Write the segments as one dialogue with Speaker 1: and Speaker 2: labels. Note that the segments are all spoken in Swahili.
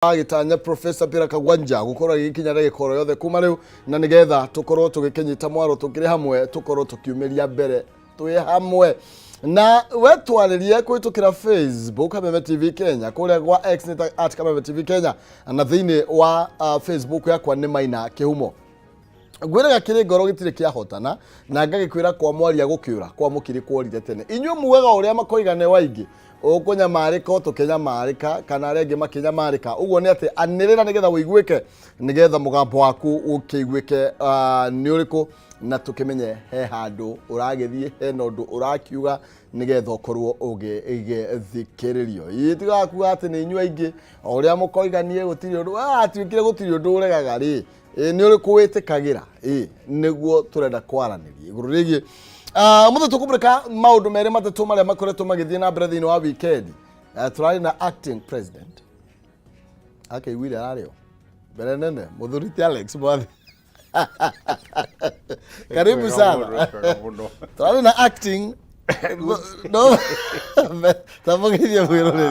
Speaker 1: Agitanya Professor Pira Kagwanja gukora gikinya gikoro yothe kuma riu na nigetha tukorwo tugikinyita mwaro tukiri hamwe tukorwo tukiumiria mbere twi hamwe na wetwaririe kwitukira Facebook Kameme TV Kenya kuria gwa X @Kameme TV Kenya na thiini wa Facebook yakwa ni Maina Kihumo gwiraga kiri ngoro gitire kia hotana na ngagikwira kwa mwaria gukiura kwa mukiri kworire tene inyu muwega uria makoigane waingi ukunya marika tukenya marika kana rege makenya marika uguo ni ati anirira nigetha wiguike nigetha mugambo waku ukiguike ni uriku na tukimenye he handu uragithie he nondu urakiuga nigetha ukorwo ugithikiririo itigakuga ati ni inyu aingi uria mukoiganie gutiri undu atuikire gutiri undu uregaga ri ni uriku witikagira niguo turenda kwaraniria iguru rigi muthe tukumurika maundu meri matatu maria makoretwo magithie na mbere thiini wa weekend turari na acting president akaiguire arario mbere nene muthuriti Alex Mwathi karibu sana turari na acting no tamugithie bururi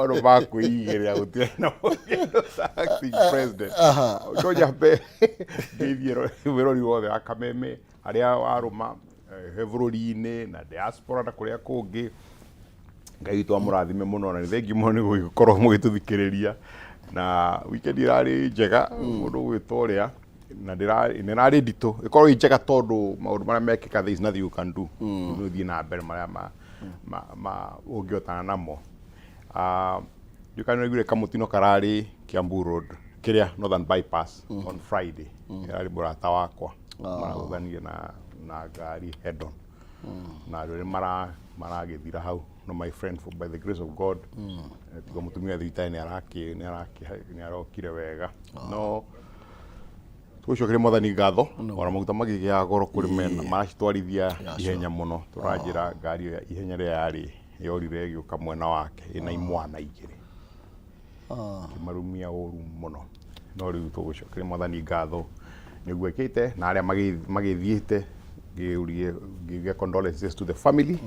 Speaker 2: ro bakuigiria gutiena acting president toja be githie bururi wothe wa Kameme aria waruma bururi-ini na diaspora na kuria kungi ngai twamurathime muno na thengi muno ni gukorwo mugituthikiriria na weekend irari njega mundu gwitoria na ndirari ndito ikorwo njega tondu maundu maria mekika there is nothing you can do thii na mbere maria ma ungiotana namo yukanigire kamutino karari Kiambu Road kiria Northern Bypass on Friday irari burata wakwa marathanie na gari head on na rire maragithira hau no my friend for by the grace of God tiga mutumia thita ni arokire wega no tucokire mwathani ngatho ora maguta magigia goro kuri mena maracitwarithia ihenya muno turajira gari ya ihenya ria yari yorire giuka mwena wake ina imwana igiri kimarumia oru muno no riu tugucokire mwathani ngatho niguekite na aria magithiite give condolences to the family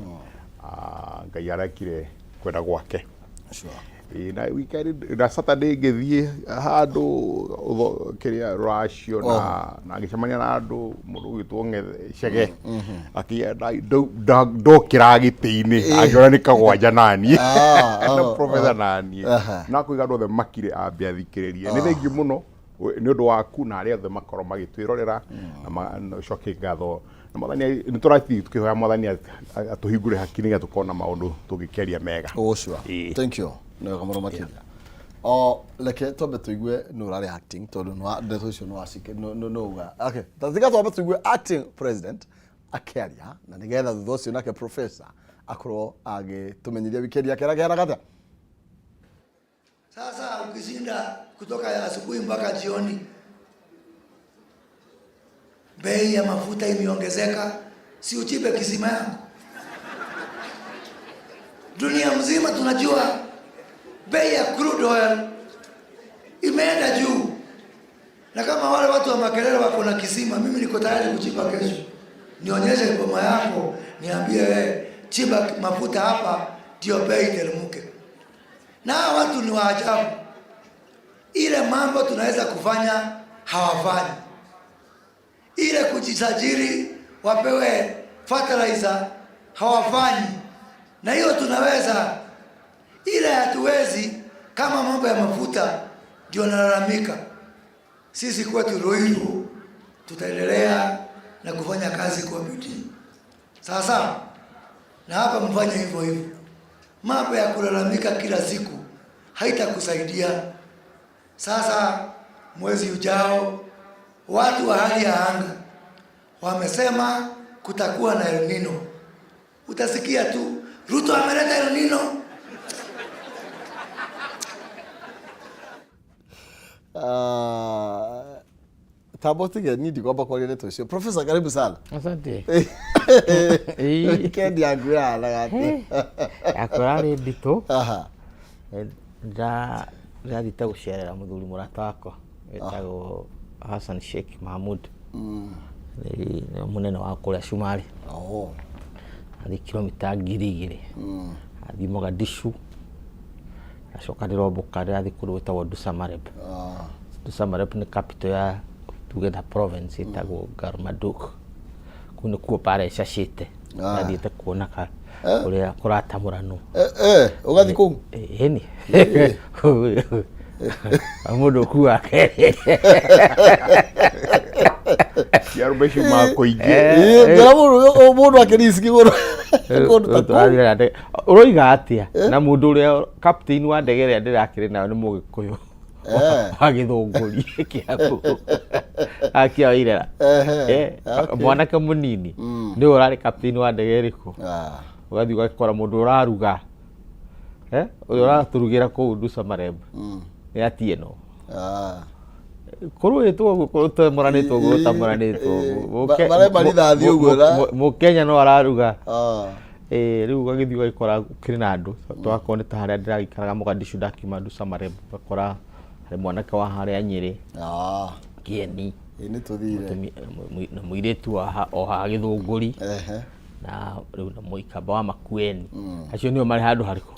Speaker 2: ngai arakire kwenda gwake na weekend na Saturday ngithie handu kiria ratio na ngicemania na andu mundu gwitwo Ng'ethege akienda ndokira giti-ini angiona ni kagwanja nani na professor nani na kuiga andu othe makire ambia thikiriria ni thengi muno ni undu waku na aria othe makoro magitwirorera na coke ngatho na mwathani ni turati tukihoya mwathani atuhingure hakiri ga tukona maundu tugikeria mega
Speaker 1: ucio thank you no kamaro makinya leke tobe tuigwe nurari acting tondu no ndeto cio no asike no ga okay tathika tobe tuigwe acting president akeria na nigetha thutha ucio nake professor akorwo agitumenyeria wikendi yake gata
Speaker 3: sasa ukishinda kutoka ya asubuhi mpaka jioni bei ya mafuta imeongezeka, si uchipe kisima yangu. Dunia mzima tunajua bei ya crude oil imeenda juu, na kama wale watu wa Makerere wako na kisima, mimi niko tayari kuchipa kesho. Nionyeshe boma yako, niambie wewe chipa mafuta hapa ndio bei teremke. Na watu ni waajabu, ile mambo tunaweza kufanya hawafanyi. Ile kujisajili wapewe fertilizer hawafanyi, na hiyo tunaweza. Ile hatuwezi kama mambo ya mafuta ndio nalalamika. Sisi kwetu Ruiru tutaendelea na kufanya kazi kwa bidii. Sasa na hapa mfanye hivyo hivyo. Mambo ya kulalamika kila siku haitakusaidia. Sasa mwezi ujao watu wa hali ya anga wamesema kutakuwa na El Nino. Utasikia tu Ruto ameleta El Nino.
Speaker 1: Tabotige nidi kwa kwa ile tosho. Professor karibu sana.
Speaker 4: Asante.
Speaker 1: Kendi agura lagati.
Speaker 4: Akorari ndito. Da dita gucerera muthuri murata wako etagwo Hassan Sheikh Mahmud ni munene wa kuria Shumari ari kilomita 2,000 athi Mogadishu acoka ndiroboka ndathi kundu gwitagwo Dusamareb. Dusamareb ni capital ya tugetha province itagwo Garmaduk. Kuu nikuo pare cacite ndathiite kuona uria kuratamurano
Speaker 1: ugathi kuu
Speaker 4: ni mundu kuake
Speaker 2: Kiarubeshi mako ingi.
Speaker 1: Mundu akiriski guru.
Speaker 4: Uroiga atia na mundu uria captain wa ndege ria ndirakire nayo ni Mugikuyu. Agithunguri kiabu. Akia irera. Mwanake munini. Ni urari captain wa ndege riku. Ugathi ugakora mundu uraruga. Uyu uraturugira ku Dusamareb. Ni atieno. Kuru itu kuruta moranito guta moranito.
Speaker 1: Bare bari thathi uguo ra.
Speaker 4: Mukenya no araruga. Riu gagithi gakora kiri na andu. Twakone ta haria ndiragikaraga Mogadishu dakima Dusamareb. Bakora hari mwanake wa haria Nyeri. Kieni.
Speaker 1: Ni tuthire.
Speaker 4: Na muiretu o ha githunguri. Na riu na muikamba wa Makueni. Acio nio mari handu hariko.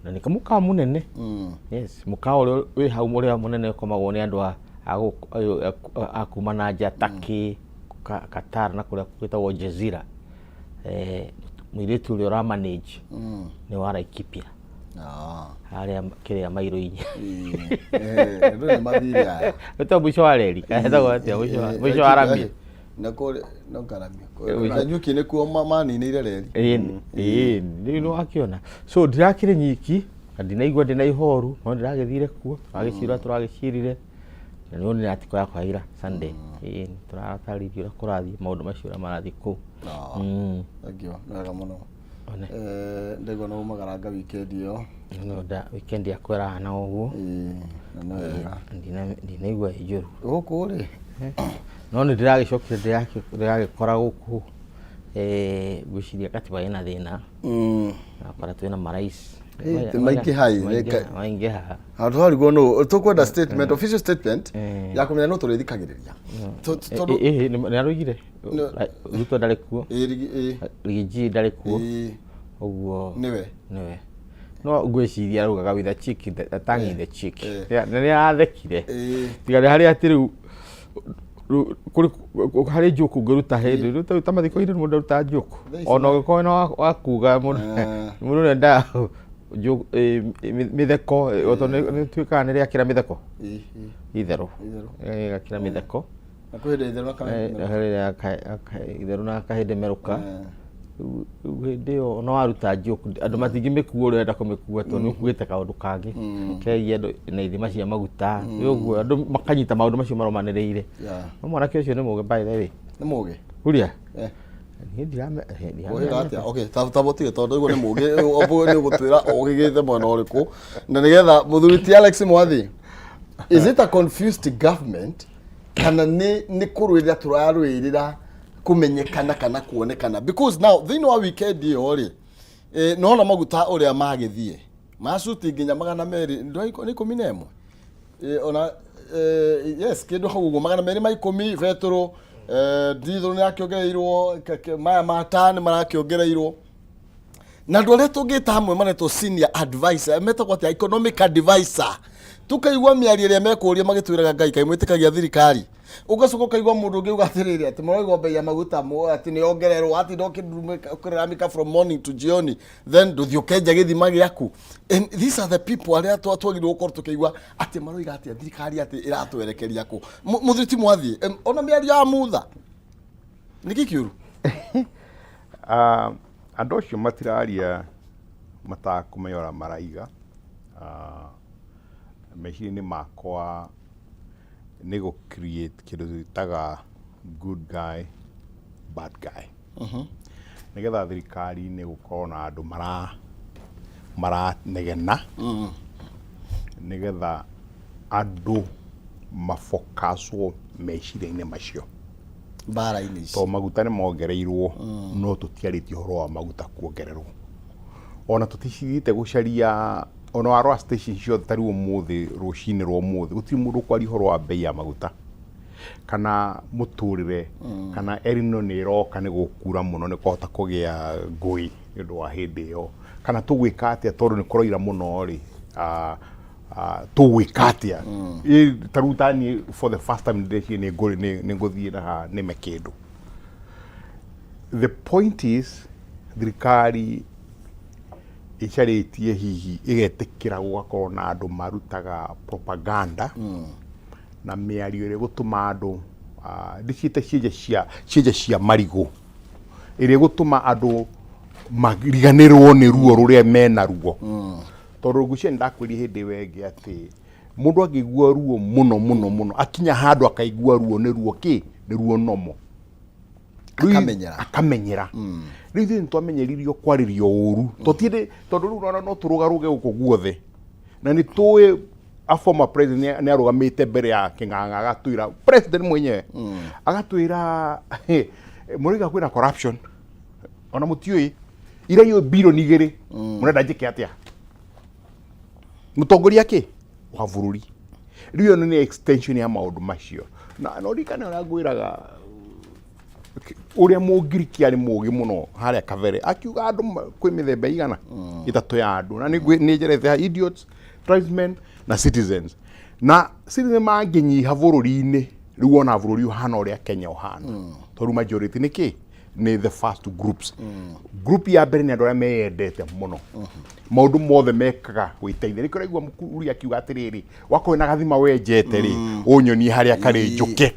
Speaker 4: Na ni kamuka munene. Yes, muka uri wi hau muri munene komagwo ni andu akuma na Jataki Qatar na kuria kwitagwo Jazira. Muiretu uri ora manage ni wa Laikipia. Haria kiria mairo inya.
Speaker 1: Ndio mathiri aya.
Speaker 4: Ito mwisho wa reli. Kaenda kwa atia mwisho wa rami.
Speaker 1: Nakore no karami. Anyuki ni kuo mani ni ile reli.
Speaker 4: Ni no akiona. So ndirakire nyiki, ndinaigwa ndinaihoru, no ndiragethire kuo, agicira turagicirire. Na ni oni atiko ya kwaira Sunday. Turatarithio kurathi maundu macio marathi ku.
Speaker 1: Agio wega muno. Ndego no magaranga weekend yo.
Speaker 4: No da weekend ya kwera na uguo.
Speaker 1: Na wega.
Speaker 4: Ndinaigwa ijuru.
Speaker 1: Guku ri.
Speaker 4: No ni ndiragicokire ndiragikora guku gwiciria katiba ina thina na para twina marais
Speaker 1: maiki hai
Speaker 4: maingi ha
Speaker 1: hatu go no tukwenda statement official statement ya kumenya no turithikagiriria
Speaker 4: ni arugire Ruto ndari kuo Rigiji ndari kuo uguo niwe no gwiciria arugaga with a chick the tongue in the cheek ni athekire tigari hari atiru hari njuku ngiruta hindi ruta mathiko iri mundu ruta njuku ona ugiko no wakuga mundu nenda mitheko oto ni twika ni riakira mitheko itheru gakira mitheko
Speaker 1: na kwende itheru na kahindi
Speaker 4: itheru na kahindi meruka hindi yo no waruta njuku andu matingimikuo urenda kumikuo to ni ukuite kaundu kangi kegi andu na ithima cia maguta uguo andu makanyita maundu macio maromaniriire no mwanake ucio ni muge by the way
Speaker 1: ni muge
Speaker 4: uria
Speaker 1: okay taboti tondu iguo ni muge obo ni gutwira ogigite mwana uriku na nigetha muthuriti Alex Mwathi is it a confused government kana ni kurwira turarwirira kumenyekana kana kuonekana because now thini wa weekend yo ri nona maguta uria magithie masuti nginya 200 ndo ni 11 ona yes kindu hau go 200 mai 10 vetro diesel ni akiongereirwo maya matani marakiongereirwo na ndore tungita hamwe maneto senior advisor metagwo ati economic advisor tukaigwa miario ria mekuria magitwiraga ngai kai mwitikagia thirikari ugacoka kaigwa mundu ungi ugathiriria ati moroigwa bei ya maguta ati ni ongererwo ati ndokiramika from morning to jioni then duthiokenja githima giaku and these are the people aria twagirwo gukora tukaigwa ati maroiga ati thirikari ati iratwerekeria ku muthuriti Mwathi ona miario ya mutha niki kiuru
Speaker 2: andu acio matiraria matakumeyora maraiga meciria-inĩ makwa nĩ gũ create kĩndũ twĩtaga good guy bad guy nĩgetha thirikari-inĩ gũkorwo na andũ maranegena nĩgetha andũ mafocuswo meciria-inĩ macio
Speaker 1: mbara-inĩ ici
Speaker 2: to maguta nĩ mongereirwo no tũtiarĩtie ũhoro wa maguta kuongererwo ona tũticigĩte gũcaria ona warwa station ciothe tari umuthi rucini rwa umuthi gutiri mundu kwari horo wa bei ya maguta kana muturire kana erino ni roka ni gukura muno ni kohota kugia ngui ndu wa hindi yo kana tugwika atia tondu ni kuroira muno ri tũgwĩka atĩa tarĩu tani for the first time nĩ ngũthiĩ na nĩme kĩndũ. The point is thirikari ĩcarĩtie hihi ĩgetĩkĩra gũgakorwo na andũ marutaga propaganda na mĩario ĩrĩa gũtũma andũ ndiciĩte ciĩnja cia marigũ ĩrĩa gũtũma andũ mariganĩrwo nĩ ruo rũrĩa mena ruo. Tondũ ngũcia nĩndakwĩria hĩndĩ wengĩ atĩ mũndũ angĩigua ruo mũno akinya handũ akaigua ruo nĩ ruo nĩ ruo nomo akamenyera. Rĩu ithuĩ nĩtwamenyeririo kwarĩrio ũru tondũ rĩu no tũrũgarũge gũkũ guothe na nĩtũĩ a former president nĩ arũgamĩte mbere ya kĩng'ang'a agatwĩra president mwenyewe agatwĩra mũrĩga kwĩna corruption ona mũtiũĩ ira hiyo bilioni 2 mũrenda njĩke atĩa mũtongoria kĩ wa bũrũri. Rĩu nĩ extension ya maũndũ macio na ndirikane ũrĩa ngwĩraga ũrĩa mũngiriki arĩ mũũgĩ mũno harĩa kabere akiuga andũ kwĩ mĩthemba igana ĩtatũ ya andũ na nĩ njerete idiots, tribesmen na citizens. Na citizen mangĩnyiha bũrũri-inĩ rĩu ona bũrũri ũhana ũrĩa Kenya ũhana tondũ majority nĩ kĩ nĩ the first groups. Group ya mbere nĩ andũ arĩa meyendete mũno maũndũ mothe mekaga gwĩteithia. Nĩkĩo ũraigua mũkũri akiuga atĩrĩrĩ wakorwo na gathima wenjete rĩ ũnyonie harĩa karĩ njũke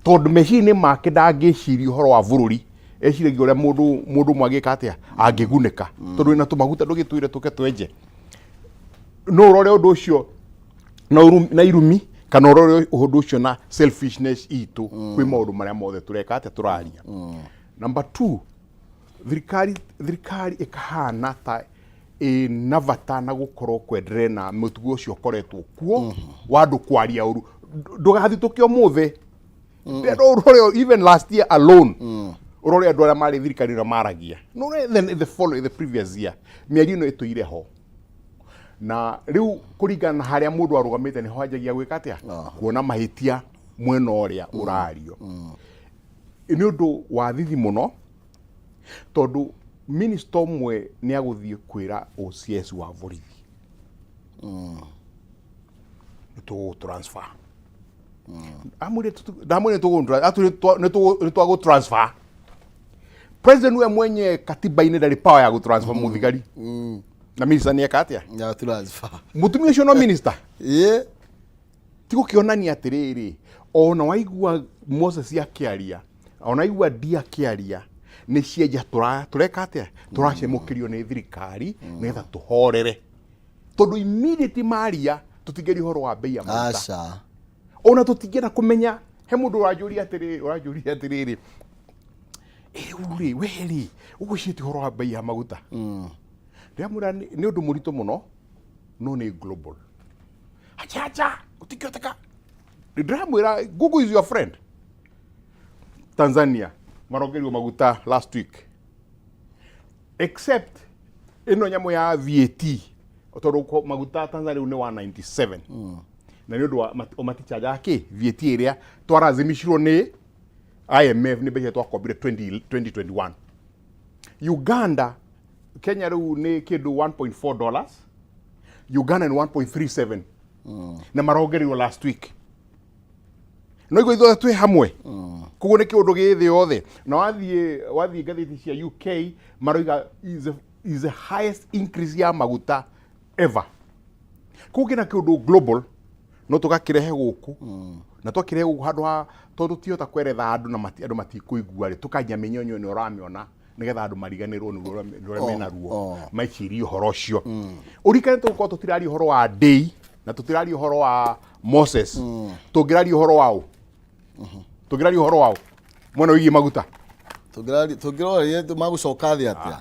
Speaker 2: tondũ meciria-inĩ make ndangĩciria ũhoro wa bũrũri eciragia ũrĩa mũndũ mwagĩka atĩa angĩgunĩka tondũ wĩna tũmaguta ndũgĩtwĩre tũke twenje. No ũrore ũndũ ũcio na irumi kana ũrore ũndũ ũcio na selfishness itũ kwĩ maũndũ marĩa mothe tureka atĩa tũraria. Number 2, thirikari ĩkahana ta ĩna bata na gũkorwo kwenderea na mũtugo ũcio ũkoretwo kuo wa andũ kwaria ũru. Ndũgathitũke ũmũthĩ even last year alone ũrore andũ arĩa marĩ thirikari na maragia no the previous year mĩario ĩno ĩtũire ho na rĩu kũringana na harĩa mũndũ arũgamĩte nĩho anjagia gwĩka atĩa kuona mahĩtia mwena ũrĩa ũrario. Nĩ ũndũ wa thithi mũno tondũ minister ũmwe nĩ agũthiĩ kwĩra OCS wa borithi nĩtũgũ transfer ndamwĩre nĩtwagũ transfer. President we mwenye katiba-inĩ ndarĩ power ya gũtransfer mũthigari na minister nĩ eka atĩa
Speaker 1: ya transfer
Speaker 2: mũtumia ũcio no minister ti gũkĩonania atĩrĩrĩ ona waigua Moses akĩaria ona waigua Dia akĩaria nĩ cienja tũreka atĩa tũracemũkĩrio nĩ thirikari nĩgetha tũhorere tondũ immediately maria tũtingĩria ũhoro wa bei ya maguta ona tũtingĩenda kũmenya he mũndũ ũranjũria atĩrĩrĩ ũrĩ weri ũgũcĩte ũhoro wa bei ya maguta ndĩramwĩra nĩ ũndũ mũritũ mũno no nĩ global acha ũtingĩhoteka. Ndĩramwĩra Google is your friend. Tanzania marongerio maguta last week except ĩno nyamũ ya VAT tondũ maguta Tanzania nĩ 197 na nĩ ũndũ wa matichaja kĩ VAT ĩrĩa twarazimishirwo nĩ IMF nĩ mbeca twakombire 2021. Uganda Kenya rĩu nĩ kĩndũ $1.4 Uganda ni 1.37 na marongerio last week. No igå ithuothe twĩ hamwe koguo nĩ kĩũndũ gĩthĩ yothe na wathiĩ ngathĩti cia UK maroiga is the highest increase ya maguta ever. Koguo kĩna kĩũndũ global no tũgakĩrehe gũkũ na twakĩrehe gũkũ handũ ha tondũ tihota kweretha andũ na andũ matikũigua rĩ tũkanjia mĩnyonyo nĩ ũramĩona nĩgetha andũ mariganĩrwo nĩ rũrĩa mena ruo maicirie ũhoro ũcio. Ũrikane tũkorwo tũtiraria ũhoro wa Day na tũtiraria ũhoro wa Moses tũngĩraria ũhoro wao tũngĩraria ũhoro wao mwena wĩgiĩ maguta
Speaker 1: tũngĩroria magũcoka thĩ atĩa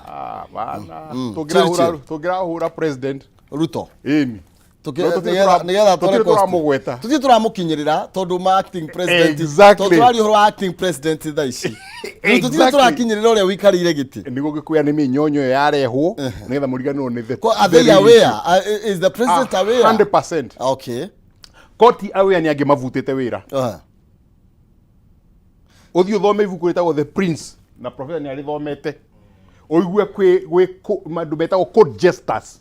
Speaker 2: tũngĩrahũra president
Speaker 1: Ruto
Speaker 2: ĩni
Speaker 1: nĩgetha tũthiĩ tũramũkinyĩrĩra tondũ acting president tũraria ũhoro wa acting president thaa ici tũthiĩ tũrakinyĩrĩra ũrĩa wĩikarĩire gĩtĩ
Speaker 2: nĩguo gĩkũya nĩ mĩnyonyo yarehwo nĩgetha mũriganĩrwo nĩ
Speaker 1: are they aware is the president aware
Speaker 2: 100%.
Speaker 1: Okay
Speaker 2: Koti aware nĩ angĩmavutĩte wĩra ũthiĩ ũthome ibuku rĩtagwo The Prince na professor nĩ arĩthomete ũigue kwĩ andũ metagwo court jesters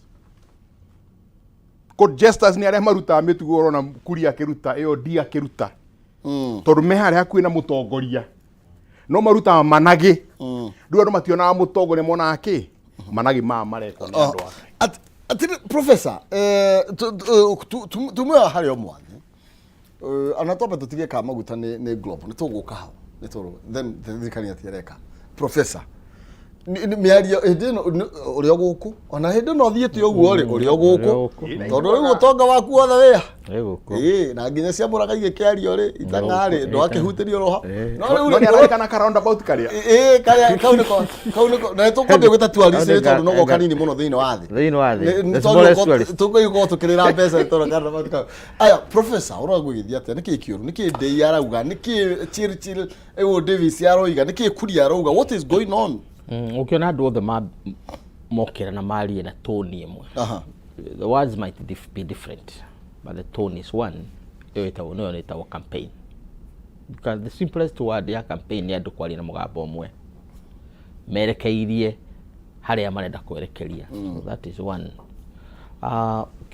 Speaker 2: court jesters ni aria maruta mitugo urona kuria akiruta iyo dia akiruta tondu me haria hakuhi na mutongoria no maruta managi ndu andu mationa mutongoria mona aki managi mareko ni andu
Speaker 1: ati professor tumwe hari omwani anatopa tutige ka maguta ni globe ni tuguka hau ni toro then thikani atireka professor miario edino uri oguku ona hindi no thiete uguo uri oguku tondu riu utonga waku othe wia na nginya cia muraga igikiario ri itangari ndo akihutirio roha
Speaker 2: no riu kana ka roundabout karia
Speaker 1: karia kauniko na tukwambia gwita tourist tondu no gokanini muno thiini wa thi tukwiko tukirira mbeca tondu kana roundabout aya professor uragwithia atia niki kiuru niki ndei arauga niki Churchill ewo Davis aroiga niki kuria arauga what is going on
Speaker 4: ukiona andu othe mokira na mari na tone imwe the words might be different but the tone is one it's our campaign because the simplest word ya campaign ni andu kwari na mugambo umwe merekeirie haria marenda kwerekeria so that is one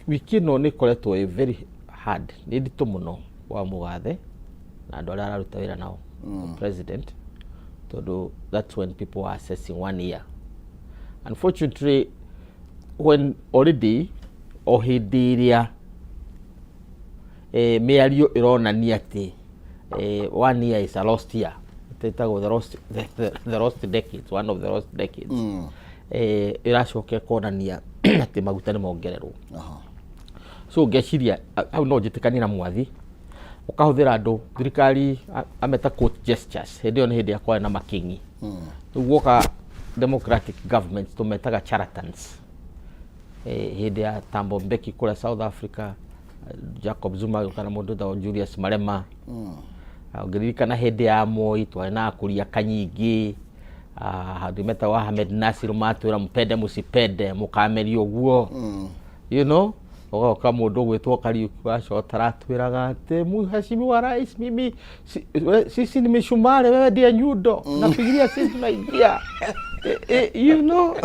Speaker 4: wiki no ni koretwo very hard ni ndito muno wa mugathe na andu aria araruta wira nao president. That's when people are assessing 1 year. Unfortunately, when already ohidiria meario irona ni ati 1 year is a lost year. The lost decades, one of the lost decades. Iracoke konania ati maguta ni mongererwo. So ngeciria au no njitikani na mwathi ukahuthira andu thirikari ameta court gestures hedio ni hindi yakwa na makingi uguoka democratic governments tumetaga charlatans hindi ya Tambo Mbeki kule South Africa Jacob Zuma kana mundu da Julius Malema ugiririkana hindi ya Moi twana kuria kanyingi hadimeta wa Ahmed Nasir matwira mpende musipende mukameri oguo you know oka mundu gwitwo Kariuki waco taratwiraga ati muheshimiwa wa rais mimi sisi ni mishumari wewe ndiye nyundo nafikiria sisi tunaingia you know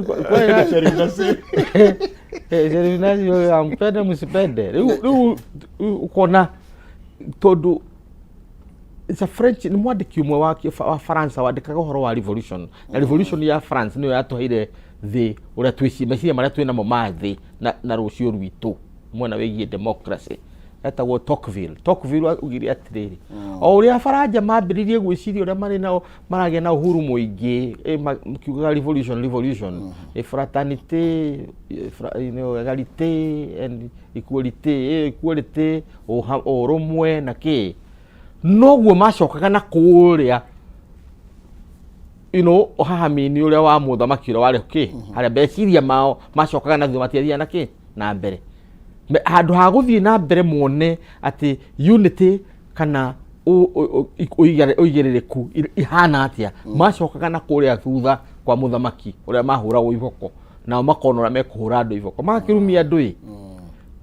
Speaker 4: kwa serivasi yo ampende musipende ukona todo it's a French ni mwandiki umwe wa France wandikaga uhoro wa revolution na revolution ya France niyo yatohire thi uria twisi meciria maria twina mo mathi na rucio rwitu mwena wigie democracy etagwo Tocqueville ugiria atiriri o uria Faranja mambiririe gwiciria uria mari nao maragia na uhuru muingi kiuga revolution fraternity equality and equality o romwe na ki noguo macokaga na kuria ohahamini uria wa muthamaki uria wari ki haria beciria mao macokaga na thio matiathia na ki na mbere handu ha guthii na mbere muone ati unity kana uigiririku ihana atia macokaga na kuria thutha kwa muthamaki uria mahuragwo iboko na makonora mekuhura andu iboko makirumia andu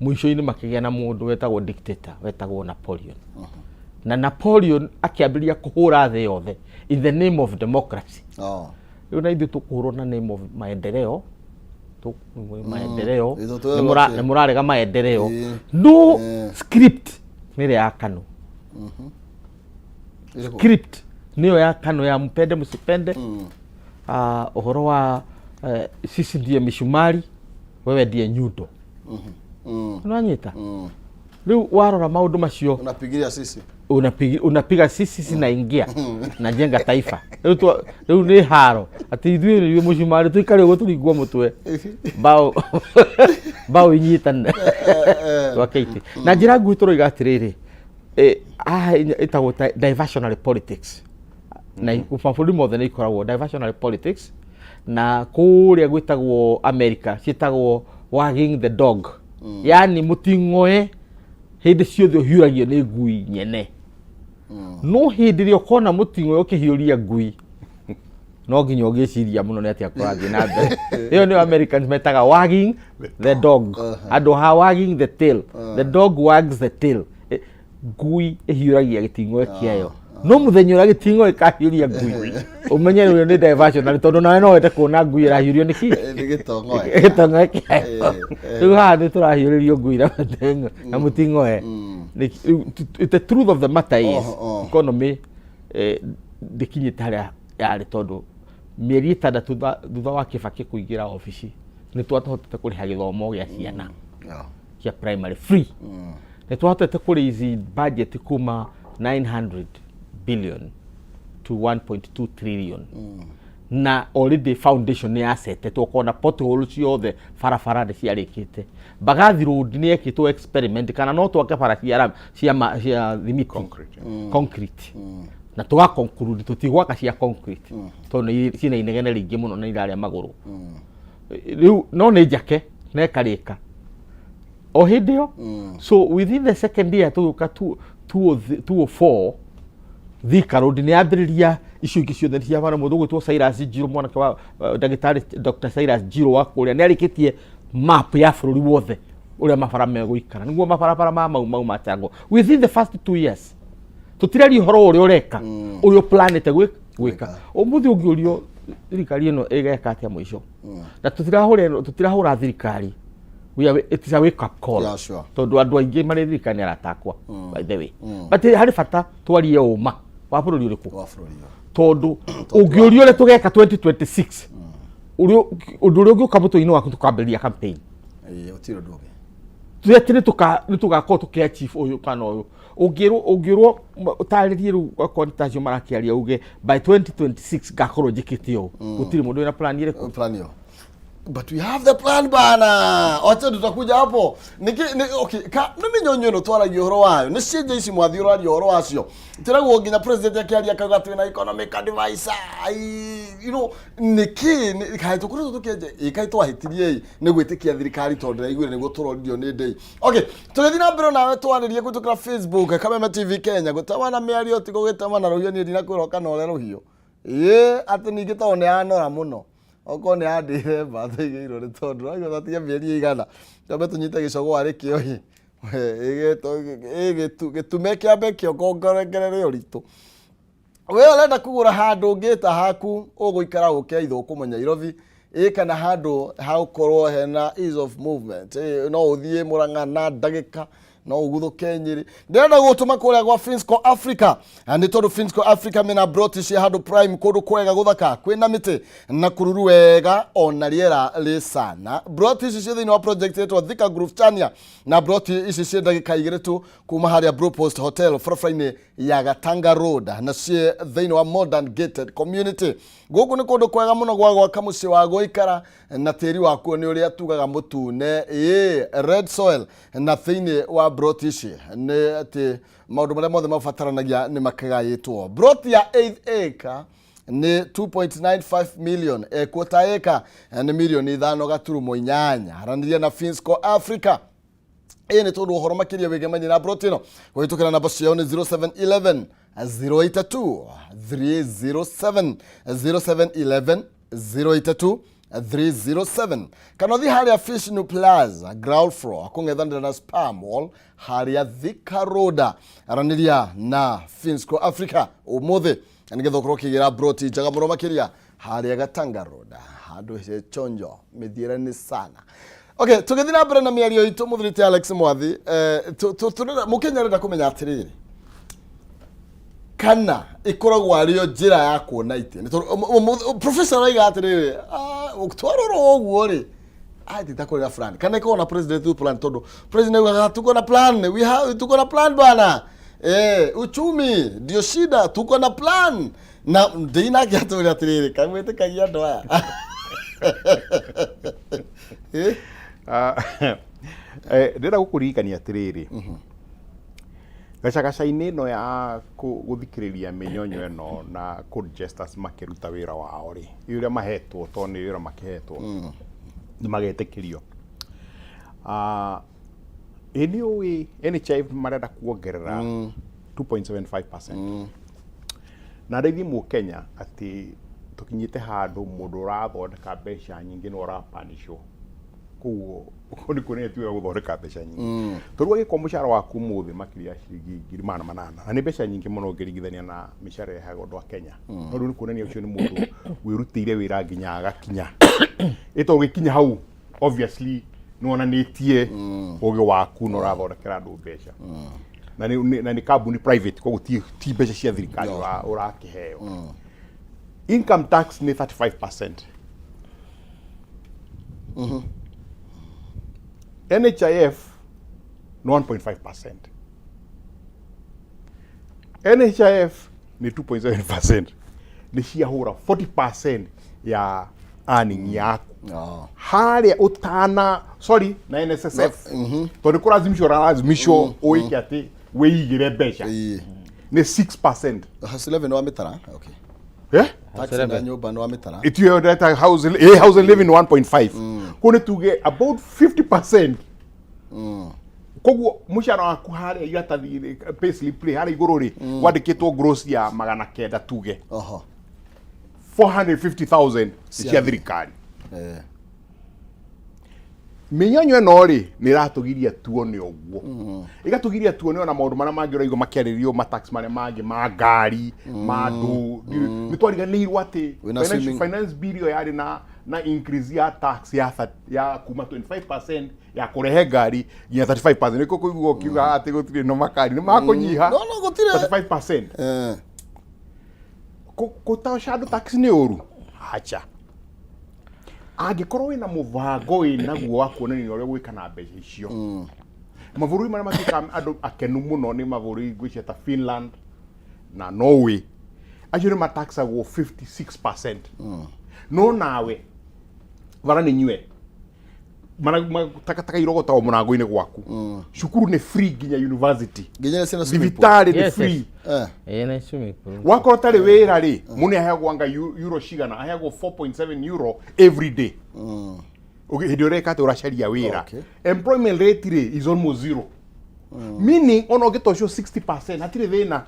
Speaker 4: mwisho-ini makigia na mundu wetagwo dictator wetagwo Napoleon na Napoleon akiambiria kuhura thi yothe in the name of democracy na ithu tukuhurwo na name of maendeleo ni murarega maendeleo no script nire ya kanu script niyo ya kanu ya mpende musipende uhoro wa sisi ndiye mishumari wewe ndiye nyundo unanyita riu warora maundu macio
Speaker 1: unapigiria sisi
Speaker 4: unapiga sisi sinaingia na jenga taifa riu ni haro ati ithuĩ ni mushumari tuikare uguo turingwo mutwe bao inyitana wakeiti na njira ngui turoiga atiriri itagwo diversionary politics na mabũrũri mothe nĩ ikoragwo diversionary politics na kũrĩa gwĩtagwo America ciĩtagwo wagging the dog yani muting'oe hindi ciothe hiũragio nĩ ngui nyene no hindi ĩrĩa ũkona muting'oe ũkĩhiũria ngui no nginya ũgĩciria mũno nĩ atĩa kũrathiĩ na mbere ĩyo nĩ Americans metaga wagging the dog andũ ha wagging the tail the dog wags the tail ngui ĩhiũragia gĩting'oe kĩayo no muthenya ura gitingo ikahiuria ngui umenye uyu ni diversion tondu nawe no wete kuona ngui irahiurio niki
Speaker 1: ni gitongo
Speaker 4: riu haha ni turahiuririo ngui na mutingo the truth of the matter is economy ndikinyite haria yari tondu mieri 6 thutha wa Kibaki kuingira ofici ni twahotete kuriha githomo gia ciana kia primary free ni twahotete kurithi budget kuma 900 billion to 1.2 trillion na already foundation ni asset tukona potholes ciothe farafara de ciarikite Bagathi road ni ekitwo experiment kana no twake bara cia limit concrete na tuga concrete tutigwaka cia concrete tondu cina inegene ringi muno na iraria maguru riu no ni njake na ekarika o hindio so within the second year tuguka 204 Thika road ni ambiriria icio ingi ciothe cia bara mundu gwitwo Cyrus Njiro mwanake wa ndagitari Dr. Cyrus Njiro wa kuria ni arikitie map ya bururi wothe uria mabara meguikara niguo mabara mau machango within the first 2 years tutirari horo uria ureka uyu planet gwika umuthi ungiurio thirikari ino igeka atia muico na tutirahura thirikari it is a wake up call tondu andu aingi mari thirikari aratakwa by the way but hari bata twarie uma wa bururi uriku tondu ungiurio le tugeka 2026 urio undu kabuto-ini waku tukambiria campaign
Speaker 1: utiro nduge
Speaker 4: tuyetire nitugakorwo tukiachieve uyu kana uyu ungirwo utaririe ru kontacio marakiaria uge by 2026 gakorwo njikite u gutiri mundu ina plan ire
Speaker 1: plan yo but we have the plan bana ote tutakuja hapo okay mimi nyonyo no twaragia horo wayo ni cije ici mwathiura ria horo wacio tiragwo nginya president akiaria kauga twina economic advisor niki kai tukuru tukienje ikai twahitirie ni gwitikia thirikari tondu igwire ni guturoririo ni ndei okay tugithina mbere nawe twaririe kutukira Facebook Kameme TV Kenya gutawana miario tigo gitamana ruhio ni ndina kwiroka no rero hiyo ati ningitone anora muno okone andire bathe igiro ri tondu ayo tatia mieri igana tambe tunyite gicogo ari kiohi gitume kiambe kio kongoregerere uritu we urenda kugura handu ngita haku uguikara ukeitho ukumenya Irovi kana handu haukorwo hena ease of movement no uthie Murang'a na ndagika no uguthuke Nyeri ndenda gutuma kuria gwa Finsco Africa and tondu Finsco Africa mena brought cia handu prime kundu kwega guthaka kwina miti na kururu wega ona riera risana brought ici cia thini wa project yetu Thika Groove Chania na brought ici cia ndagika igire tu kuma haria Blue Post Hotel Frafraine ya Gatanga Road na cia thini wa modern gated community guku ni kundu kwega muno gwa gwaka muci wa guikara na tiri wakuo ni uria tugaga mutune red soil na thini wa brought ici ni ati maundu maria mothe mabataranagia ni makagayitwo brought ya 8 acre ni 2.95 million quarter acre ni milioni 5.8 haraniria na Finsco Africa ni tondu horo makiria wigemanya na brought ino gwitukira namba ciao ni 0711 082 307 0711 082 307 kana thi haria Fishnu Plaza ground floor kungethanira na Spa Mall haria Thika Road araniria na Finsco Africa umuthi nigetha ukorwo kigira brought njaga muno makiria haria Gatanga Road handu he chonjo mithiere ni sana okay tugithina mbere na miario itu muthirite Alex Mwathi mukenya renda kumenya atiriri kana ikoragwo ario njira ya kuona ite professor aiga atiriri twaroro oguo ri titakorera fulani kana iko na president tu plan todo president wa tuko na plan tuko na plan bana uchumi ndio shida tuko na plan na ndina kiatu atiriri kamwete kagia ndoa
Speaker 2: ndira gukurikania atiriri gacagaca-inĩ ĩno ya gũthikĩrĩria mĩnyonyo ĩno na code jesters makĩruta wĩra wao rĩ ũrĩa mahetwo to nĩ wĩra makĩhetwo nĩ magetĩkĩrio nĩ ũĩ NHIF marenda kuongerera 2.75% na rĩngĩ mũkenya atĩ tũkinyĩte handũ mũndũ ũrathondeka mbeca nyingĩ na ũrapanishwo koguo uko ni kuonea tu guthondeka mbeca nyingi toruo giko mushara waku muthi makiria ciringi 800 na ni mbeca nyingi muno ngiringithania na mishara ya gondo wa Kenya no riu ni kuonania ucio ni mundu wirutire wira nginya agakinya ito gikinya hau obviously nuonanitie ugi waku no rathondekera andu mbeca na ni kambuni private koguo ti mbeca cia thirikari urakiheo income tax ni 35%. NHIF ni 1.5%. NHIF ni 2.7%. Ni ciahura 40% ya earning yaku. Haria utana na NSSF. Tondu kurazimisho uike ati weigire mbeca. Ni 6%.
Speaker 1: Hasile no amitara. Okay. Tax na nyumba no amitara.
Speaker 2: Itio that house living 1.5. Kone tuge about 50%. Koguo mushara waku haria iratathi payslip play haria iguru ri wandikitwo gross ya 900 tuge. 450,000 cia thirikari. Minyonyo no ri ni ratugiria tuone oguo. Igatugiria tuone ona maundu maria mangi uraigwa makiaririo ma tax maria mangi ma ngari mandu ni twariganirwo ati finance bill yari na increase ya tax ya kuma 25% ya kurehe ngari nginya 35%. Niko kuigwa kiuga ati gutire no makari ni makunyiha
Speaker 1: no gutire
Speaker 2: 35%. Ko shadow tax ni oru acha angikorwo wina muvango wina guo wa kuonania uria gwikana mbeca icio mavururi maria matuika andu akenu muno ni mavururi ngwicia ta Finland na Norway acio ni mataxagwo 56%. No nawe vara ni nyue taka irogota o murango-ini gwaku cukuru ni free nginya university
Speaker 1: nginya ciana
Speaker 2: thibitari ni free
Speaker 4: na swimming pool
Speaker 2: wako tari wira ri muni aheagwo anga euro cigana aheagwo 4.7 euro every day hindi ureka ati uracaria wira employment rate ri is almost zero meaning ono gitocio 60% hatire thina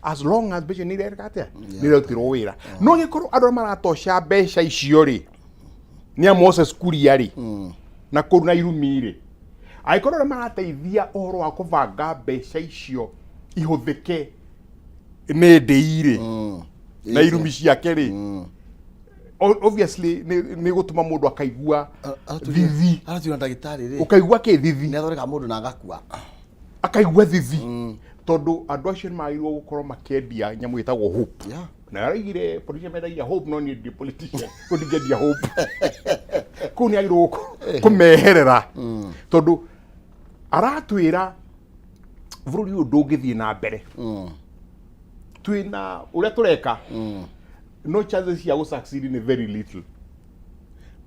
Speaker 2: as long as beje ni reka ati ni rutiro wira no gikorwo andu maratosha mbeca icio ri ni a Moses Kuria ri na kuru na irumire aikorwo marateithia ohoro wa kuvanga mbeca icio ihuthike ni ndeire na irumi ciake ri obviously ni gutuma mundu akaigua thithi
Speaker 1: aratuna ndagitari ri
Speaker 2: ukaigua ke thithi
Speaker 1: ni athoreka mundu na agakua
Speaker 2: akaigua thithi tondu andu acio ni magirwo gukorwo makendia nyamu itagwo hope na araigire politician mendagia hope no ni politician kundigedia hope kuni agirwo kumeherera tondu aratwira bururi undu ungithie na mbere twina uria tureka no chances ya succeed in very little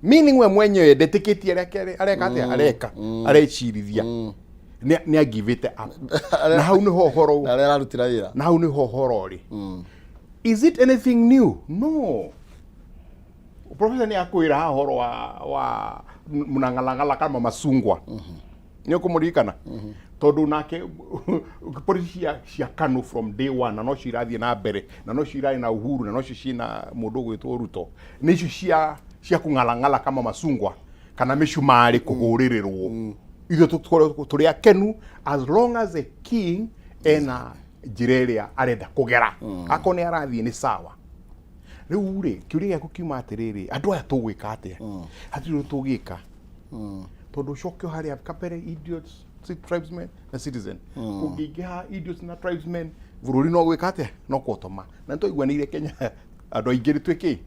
Speaker 2: meaning we mwenyewe ndetikitie areka ati areka arechirithia ni give it up na hau ni hohoro
Speaker 1: ararutira wira
Speaker 2: na hau ni hohoro ri is it anything new? No. Professor ni akwira hahoro wa munangalangala kama masungwa ni kumurikana tondu nake policy cia Kanu from day one na no cirathie na mbere na no cirai na uhuru na no cina mundu gwitwo Ruto ni icio cia kungalangala kama masungwa kana mishumari kuhuririrwo itho turi akenu as long as a king ena jireria arenda kugera akoni arathie ni sawa riu ri kiuria giaku kiuma atiriri andu aya tugwika atia hatiri tugika tondu cokio haria kapere idiots tribesmen na citizen kugigiha idiots na tribesmen bururi no gwika atia no kotoma na toiguanire Kenya andu aingiri twiki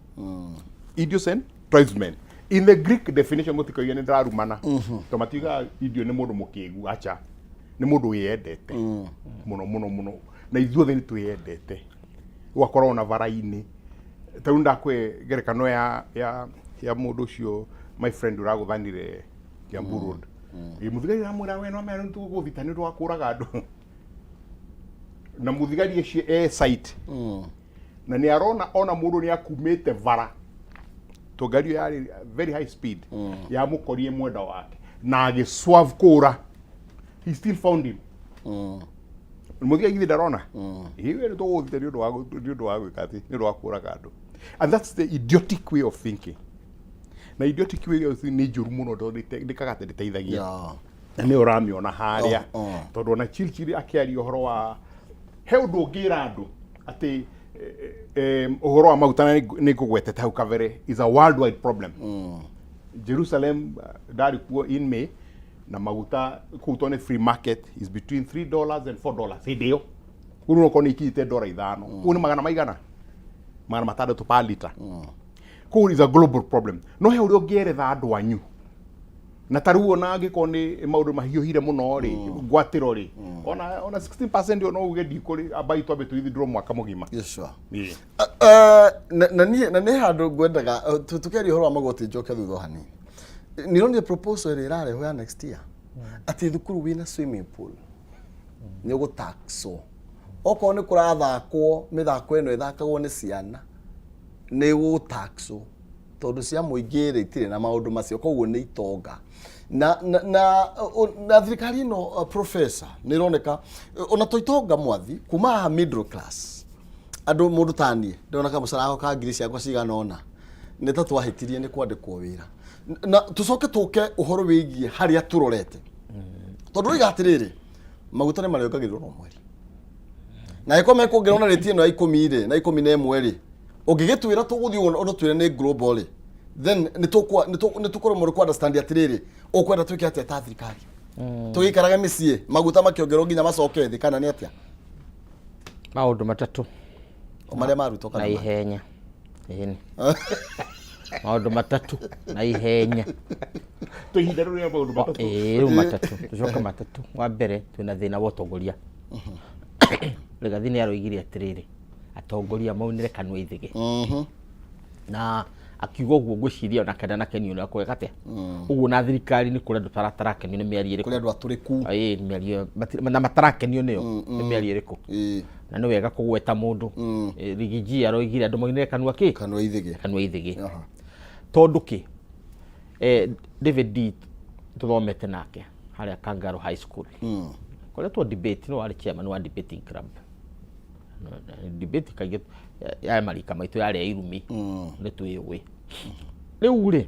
Speaker 2: idiots and tribesmen in the Greek definition mutikoiga ni ndarumana to matiga idio ni mundu mukigu acha ni mundu yendete muno na ithuothe ni twiyendete wakorwo na varaini ta ndakwe gerekano ya mundu cio my friend uraguthanire Kiambu Road muthigari amwira we no mero ntu guthitani rwa kuraga andu na muthigari cio site na ni arona ona mundu ni akumite vara to gari yari very high speed ya mukorie mwenda wake na agiswerve kura he still found him muthigari githi darona iwe to guthitani ndu wa gwikati ni rwa kuraga andu and that's the idiotic way of thinking na idiotic warehouse nĩ njũru mũno tondũ ndĩkaga atĩ ndĩteithagia na nĩ ũramĩona harĩa tondũ ona Chilchil akĩaria ũhoro wa he ũndũ ũngĩra andũ atĩ ũhoro wa maguta nĩ ngũgwetete hau kabere is a worldwide problem. Jerusalem ndarĩ kuo in May na maguta kũutwo nĩ free market is between $3 and $4 hĩndĩ ĩyo kũrũ no koni ikite $5 kũu nĩ magana maigana magana matandatũ per liter. Kũu is a global problem no he ũrĩa ũngĩeretha andũ anyu na tarĩu ona angĩkorwo nĩ maũndũ mahiũhire mũno rĩ ngwatĩro rĩ ona 16% no uge ndikũrĩ abai twambe twithindrwo mwaka mũgima.
Speaker 1: Yeswa na nĩ handũ ngwendaga tũkĩaria ũhoro wa magoti njoke thutha hanini. Nĩronire proposal ĩrĩa ĩrarehwo ya next year atĩ thukuru wĩna swimming pool nĩ ũgũtaxwo okorwo nĩ kũrathakwo mĩthako ĩno ĩthakagwo nĩ ciana nĩ ũgũtaxwo tondũ cia mũingĩ rĩ itirĩ na maũndũ macio koguo nĩ itonga na thirikari ĩno professor nĩ ĩroneka ona to itonga mwathi kuma haha middle class andũ mũndũ taniĩ ndĩrona kamũcara gako ka ngiri ciakwa cigana ona nĩ ta twahĩtirie nĩ kwandĩkwo wĩra na tucoke tũke ũhoro wĩgiĩ harĩa tũrorete tondũ oiga atĩrĩrĩ maguta nĩ marĩongagĩrĩrwo no mweri na ĩko mekuongerera na rĩti ĩno ya 10 rĩ na 11 rĩ ũngĩgĩtwĩra tũgũthiĩ ona twĩre nĩ global rĩ then nĩ tũkorwo mũrĩ ku understand atĩrĩrĩ ũkwenda twĩke atĩa ta thirikari tũgĩikaraga mĩciĩ maguta makĩongererwo nginya macoke thĩ kana nĩ atĩa
Speaker 4: maũndũ matatũ
Speaker 1: marĩa marutwo kana
Speaker 4: na ihenya maũndũ matatũ na ihenya
Speaker 2: tũihinda rĩu rĩa maũndũ matatũ
Speaker 4: rĩu matatũ tũcoka matatũ wa mbere twĩna thĩna wa ũtongoria Legathi nĩ aroigire atĩrĩrĩ atongoria maunire kanua ithige na akiuga ũguo ngwĩciria ona kana nakenio na kwega atĩa ũguo na thirikari nĩ kũrĩa andũ tarakenio nĩ mĩario ĩrĩkũ
Speaker 1: kũrĩa andũ atũrĩku
Speaker 4: mĩario na matarakenio nĩyo nĩ mĩario ĩrĩkũ na nĩ wega kũgweta mũndũ Rigiji aroigire andũ maunire kanua kĩ
Speaker 1: kanua ithige
Speaker 4: tondũ kĩ David D tũthomete nake harĩa Kangaroo High School koretwo debate no arĩ chairman wa debating club debate kaigĩ ya marika maitũ yarĩ irumi nĩ twĩũĩ rĩu rĩ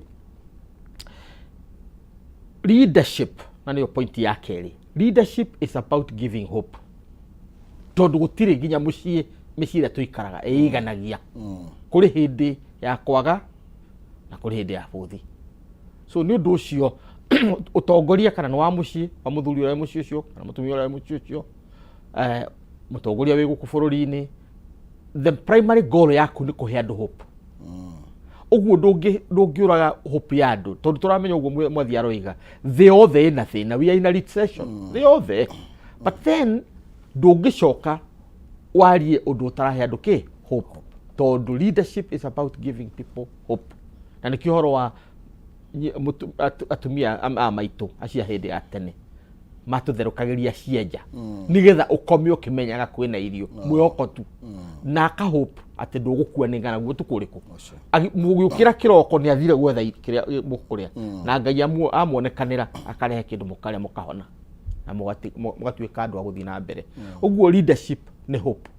Speaker 4: leadership na nĩyo point ya kerĩ leadership is about giving hope tondũ gũtirĩ nginya mũciĩ mĩciĩ ĩrĩa tũikaraga ĩiganagia kũrĩ hĩndĩ ya kwaga na kũrĩ hĩndĩ ya bũthi so nĩ ũndũ ũcio ũtongoria kana nĩ wa mũciĩ wa mũthuri ũrĩa mũciĩ ũcio kana mũtumia ũrĩa mũciĩ ũcio mũtongoria wĩ gũkũ bũrũri-inĩ the primary goal yaku nĩ kũhe andũ hope ũguo ndũngĩũraga hope ya andũ tondũ tũramenya ũguo mwathi aroiga thĩ othe ĩna thĩna we are in a recession thĩ othe but then ndũngĩcoka warie ũndũ ũtarahe andũ kĩ hope tondũ leadership is about giving people hope na nĩ kĩhoro wa atumia maitũ acia hĩndĩ ya tene matũtherũkagĩria cienja nĩgetha ũkome ũkĩmenyaga kwĩna irio mwĩhoko tu na aka hope atĩ ndũgũkua nĩ ng'aragu ũtukũ ũrĩkũ mũgĩũkĩra kĩroko nĩ athire gwetha kĩrĩa mũkũrĩa na Ngai amuonekanĩra akarehe kĩndũ mũkarĩa mũkahona na mũgatuĩka andũ a gũthiĩ na mbere ũguo leadership nĩ hope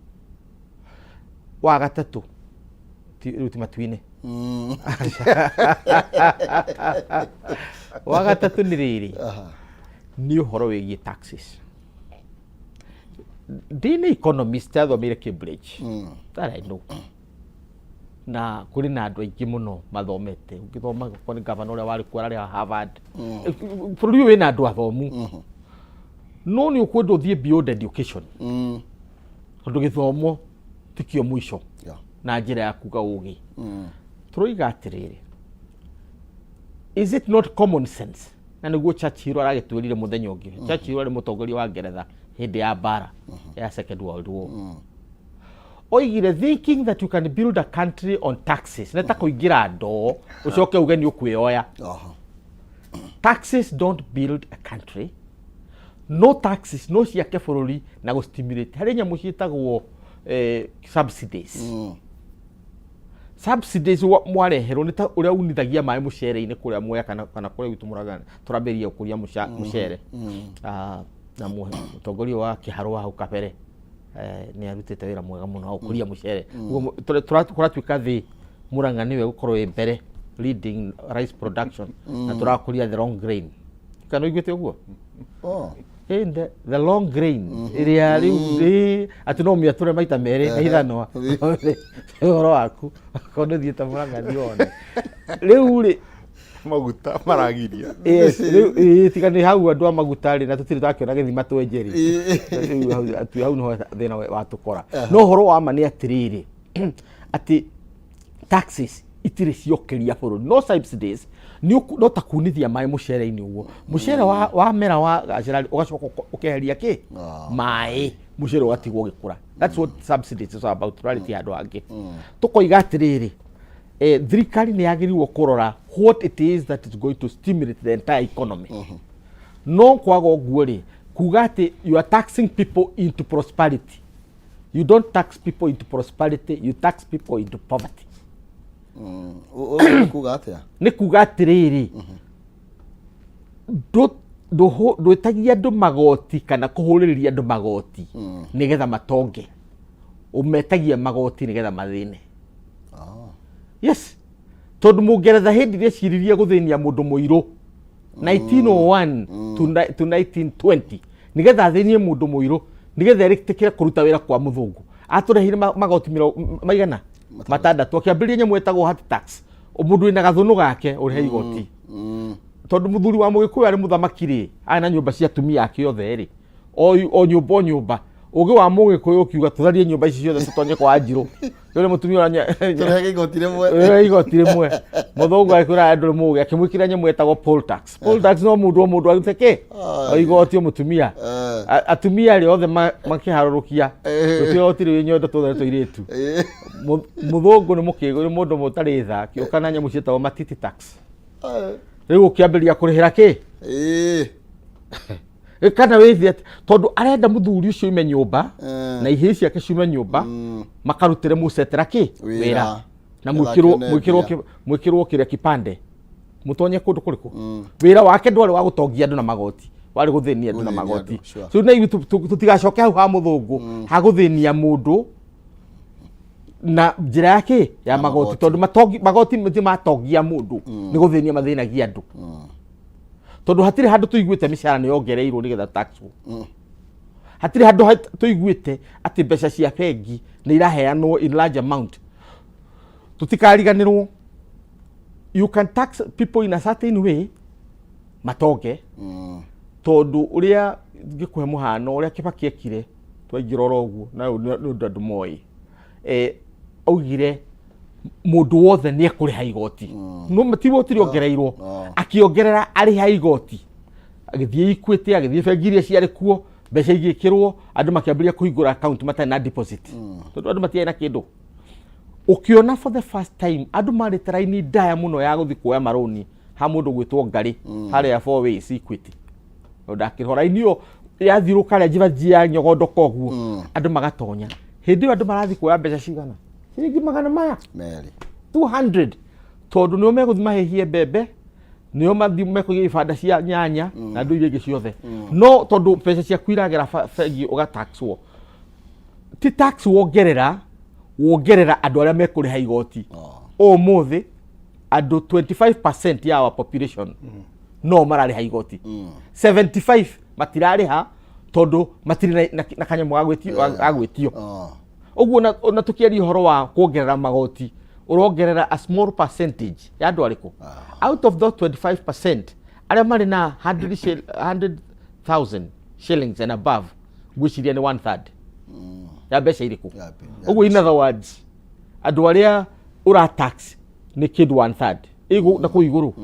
Speaker 4: wa gatatũ rĩu ti matu-inĩ wa gatatũ nĩ rĩrĩ nĩ ũhoro wĩgiĩ taxes ndĩ nĩ economist athomeire Cambridge that I know na kũrĩ na andũ aingĩ mũno mathomete ũngĩthoma kwa nĩ gavana ũrĩa warĩ kuo arĩa Harvard bũrũri ũyũ wĩna andũ athomu no nĩ ũkwenda ũthiĩ beyond education tondũ gĩthomo tikio mũico na njĩra ya kuga ũgĩ tũroiga atĩrĩrĩ is it not common sense na nĩguo Churchill aragĩtwĩrire mũthenya ũngĩ Churchill arĩ mũtongoria wa Ngeretha hĩndĩ ya mbara ya Second World War oigire thinking that you can build a country on taxes nĩ ta kũingĩra ndoo ũcoke uge nĩ ũkwĩoya taxes don't build a country no taxes no ciake bũrũri na gũstimulate harĩ nyamũ ciĩtagwo subsidies subsidies mwareherwo nĩ ta ũrĩa unithagia maĩ mũcere-inĩ kũrĩa Mwea kana kũrĩa gwitũ Mũrang'a tũrambĩrĩria ũkũria mũcere na mũtongoria wa Kĩharũa hau kabere nĩ arutĩte wĩra mwega mũno wa ũkũria mũcere ũguo tũratuĩka thĩ Mũrang'a nĩwe gũkorwo mbere leading rice production na turakuria the long grain kana igwete uguo in the long grain iria riu ati no miature maita mere na ithano oro waku kono thieta muranga dione riu ri
Speaker 2: maguta maragiria
Speaker 4: tigani hau andu a maguta ri na tutiri twakiona githima twenjeri atu hau no thina wa tukora no horo wa ma ni atiriri ati taxes itiri ciokeria bururi no subsidies no takunithia mai mucere-ini uguo mucere wa mera wa gacira ugacoka ukeheria ki mai mucere ugatigwo gikura. That's what subsidies is about, reality andu angi tukoiga atiriri thirikari ni yagirirwo kurora what it is that is going to stimulate the entire economy. No kwaga uguo ri kuga ati you are taxing people into prosperity. You don't tax people into prosperity, you tax people into poverty.
Speaker 1: Kuga atia
Speaker 4: ni kuga atiriri ndwitagia andu magoti kana kuhuririria andu magoti nigetha matonge umetagia magoti nigetha mathine. Yes, tondu mungeretha hindi iria ciririe guthinia mundu muiru 1901 to 1920 nigetha athinie mundu muiru nigetha eritikire kuruta wira kwa muthungu aturehire magoti maigana matandatu akiambiria nyamwe etagwo hat tax umundu ina gathunu gake urihe igoti tondu muthuri wa mugikuyu ari muthamaki ri ana nyumba cia atumia ake othe ri o nyumba ugi wa mugikuyu kiuga tutharie nyumba ici ciothe tutonye kwa Anjiru yule mutumia oranya
Speaker 1: turege igoti rimwe
Speaker 4: igoti rimwe muthungu akira andu mugi akimwikira nyamwe etagwo poll tax no mundu aguteke igoti mutumia atumia ri othe makiharurukia tutiyotiri nyondo tuthe tuiritu muthungu ni mukigo ni mundu mutari tha kiukana nyamu cietagwo matiti tax riu ukiambiria kurihira ki kana withi tondu arenda muthuri ucio ime nyumba na ihii ciake ciume nyumba makarutire mucetera ki wira na mwikirwo kiria kipande mutonye kundu kuriku wira wake ndwari wa gutongia andu na magoti wari guthinia andu na magoti so na tutigacoke hau ha muthungu ha guthinia mundu na njira yake ya magoti tondu magoti matongia mundu ni guthinia mathinagia andu tondu hatiri handu tuiguite mishara ni yongereirwo nigetha taxwo hatiri handu tuiguite ati mbeca cia bengi ni iraheanwo in large amount tutikariganirwo. You can tax people in a certain way matonge tondu uria ngikuhe muhano uria Kibaki ekire twaingira uguo na ndu moi augire mundu wothe ni ekuriha igoti no matibo tiriongereirwo akiongerera ariha igoti agithie Equity agithie bengi iria ciari kuo mbeca igikirwo andu makiambiria kuhingura account matari na deposit tondu andu matiai na kindu ukiona for the first time andu mari taraini ndaya muno ya guthi kuoya maroni ha mundu gwitwo Ngari hari ya 4 ways Equity ndakirora inio yathiruka ria jivajia nyogondoka uguo andu magatonya hindi andu marathi kuoya mbeca cigana ciringi magana maya
Speaker 1: meri
Speaker 4: 200 tondu nio meguthima hehie mbembe nio mathi mekugia ibanda cia nyanya na andu iria ingi ciothe no tondu mbeca cia kwiragera bengi ugataxwo ti tax wongerera andu aria mekuriha igoti umuthi andu 25% ya our population no marariha igoti 75 matirariha tondu matiri na kanyamu agwitio uguo na tukiaria horo wa kuongerera magoti urongerera a small percentage ya andu ariku out of those 25% aria mari na 100,000 shillings and above gwiciria ni 1/3 ya mbeca iriku uguo in other words andu aria ura tax ni kindu 1/3 igu na kuiguru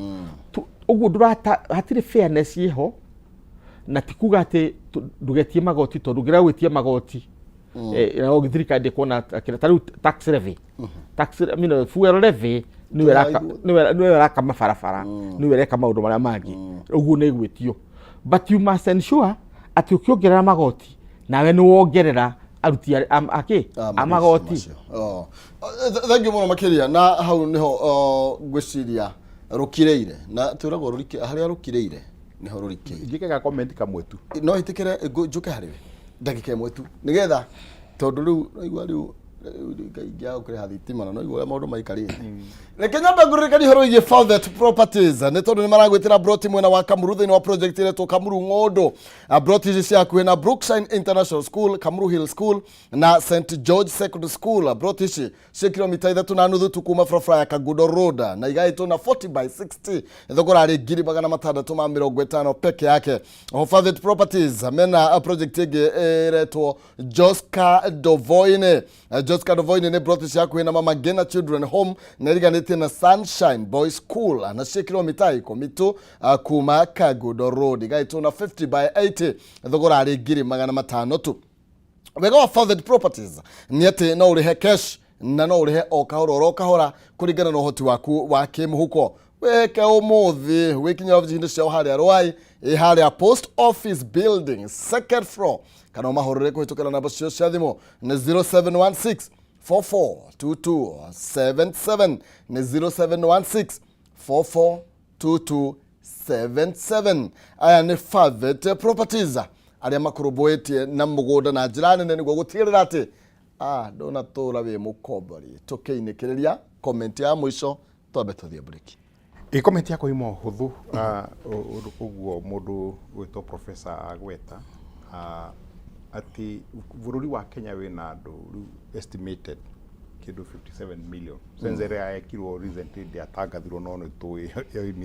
Speaker 4: uguo hatire fairness iho na tikuga ati ndugetie magoti tondu ngira gwitie magoti na ogithirika ndi kuona akira taru tax levy tax fuel levy niwe raka mafarafara niwe reka maundu maria mangi uguo ni gwitio but you must ensure ati ukiongerera magoti nawe ni wongerera aruti amagoti.
Speaker 1: Thank you muno makiria na hau niho gwiciria rukireire na turagwo rurike haria rukireire niho rurike
Speaker 2: ngikega comment kamwe tu
Speaker 1: no hitikire njuke hariwe ndagika imwe tu nigetha tondu riu igwa riu Gaya kuri thitima no igwa maundu maikari reke nyambe ngurikani horo ige Fathet Properties ne tondu ni maragwitira broti mwena wa Kamuru thini wa project ile to Kamuru Ngondo broti ici cia kuena Brookside International School, Kamuru Hill School na St George Secondary School. Broti ici cia kilomita 3.5 tukuma frafra ya Kagudo Road na igaitwo na 40/60 thogora ari 650 peke yake. Fathet Properties mena project ige eretwo Joska Dovoine. Joska Dovoine ne broti cia kuena Mama Gena Children Home na iriganite na Sunshine Boys School na cia kilomita 10 kuma Kagudo Road igaitwo na 50/80 thogora ari 500 tu. Wega wa Fathet Properties ni ati no urihe cash na no urihe o kahora kuringana na uhoti waku wa kimuhuko. Weke umuthi wikinya ofici cia haria Rwai haria Post Office Building 2nd floor kana mahorere kuhitukana namba cio cia thimu ni 0716 442277 ni 0716 442277. Aya ni Fathet Properties aria makuruboetie na mugunda na njira nene niguo gutigirira ati ndona tura wi mukombori. Tukiinikiriria comment ya mwisho twambe tuthie break.
Speaker 2: Comment yako imo huthu uguo mundu witwo Professor Agweta ati bururi wa Kenya wina andu estimated kindu 57 million sense ria ekirwo recently ndiatangathirwo no ni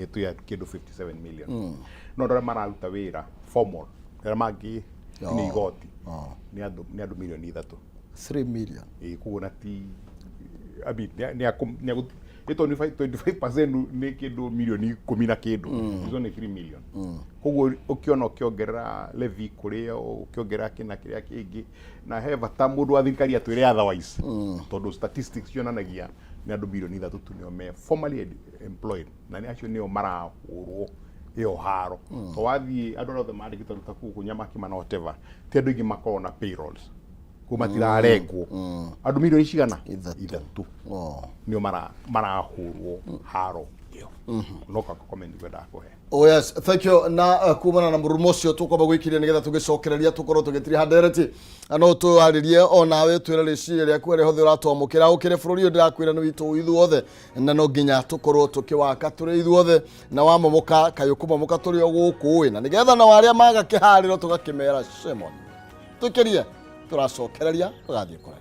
Speaker 2: tu ya kindu 57 million no ndora mararuta wira formal ndora mangi ni igoti ni andu milioni
Speaker 1: 3 million
Speaker 2: kuona ti abi ni ito ni 25% ni kindu milioni 10 na kindu hizo ni 3 million koguo ukiona ukiongerera levy kuria ukiongerera kina kiria kingi na heva ta mundu athikari atwire otherwise tondu statistics yonanagia ni andu milioni 3 tu nio me formally employed na ni acio nio marahurwo iyo haro to wathi andu othe mandikitwo taku kunyamaki mana whatever ti andu ingi makona payrolls kumatira regwo andu milioni cigana 3 nio marahurwo haro iyo noka comment gwenda kuhe.
Speaker 1: Oh yes, thank you. Na kumana na murumocio tukwamba gwikiria nigetha tugicokereria tukorwo tugitiri handereti ano tuharirie onawe twire riciria ria kwere hothe uratwamukira ukire bururi ndirakwira ni witu ithuothe na no nginya tukorwo tukiwaka turi ithuothe na wamomoka KAYU kumomoka turi o guku na nigetha na waria maga kihariro tugakimera Shemon tukirie turacokereria tugathie kure.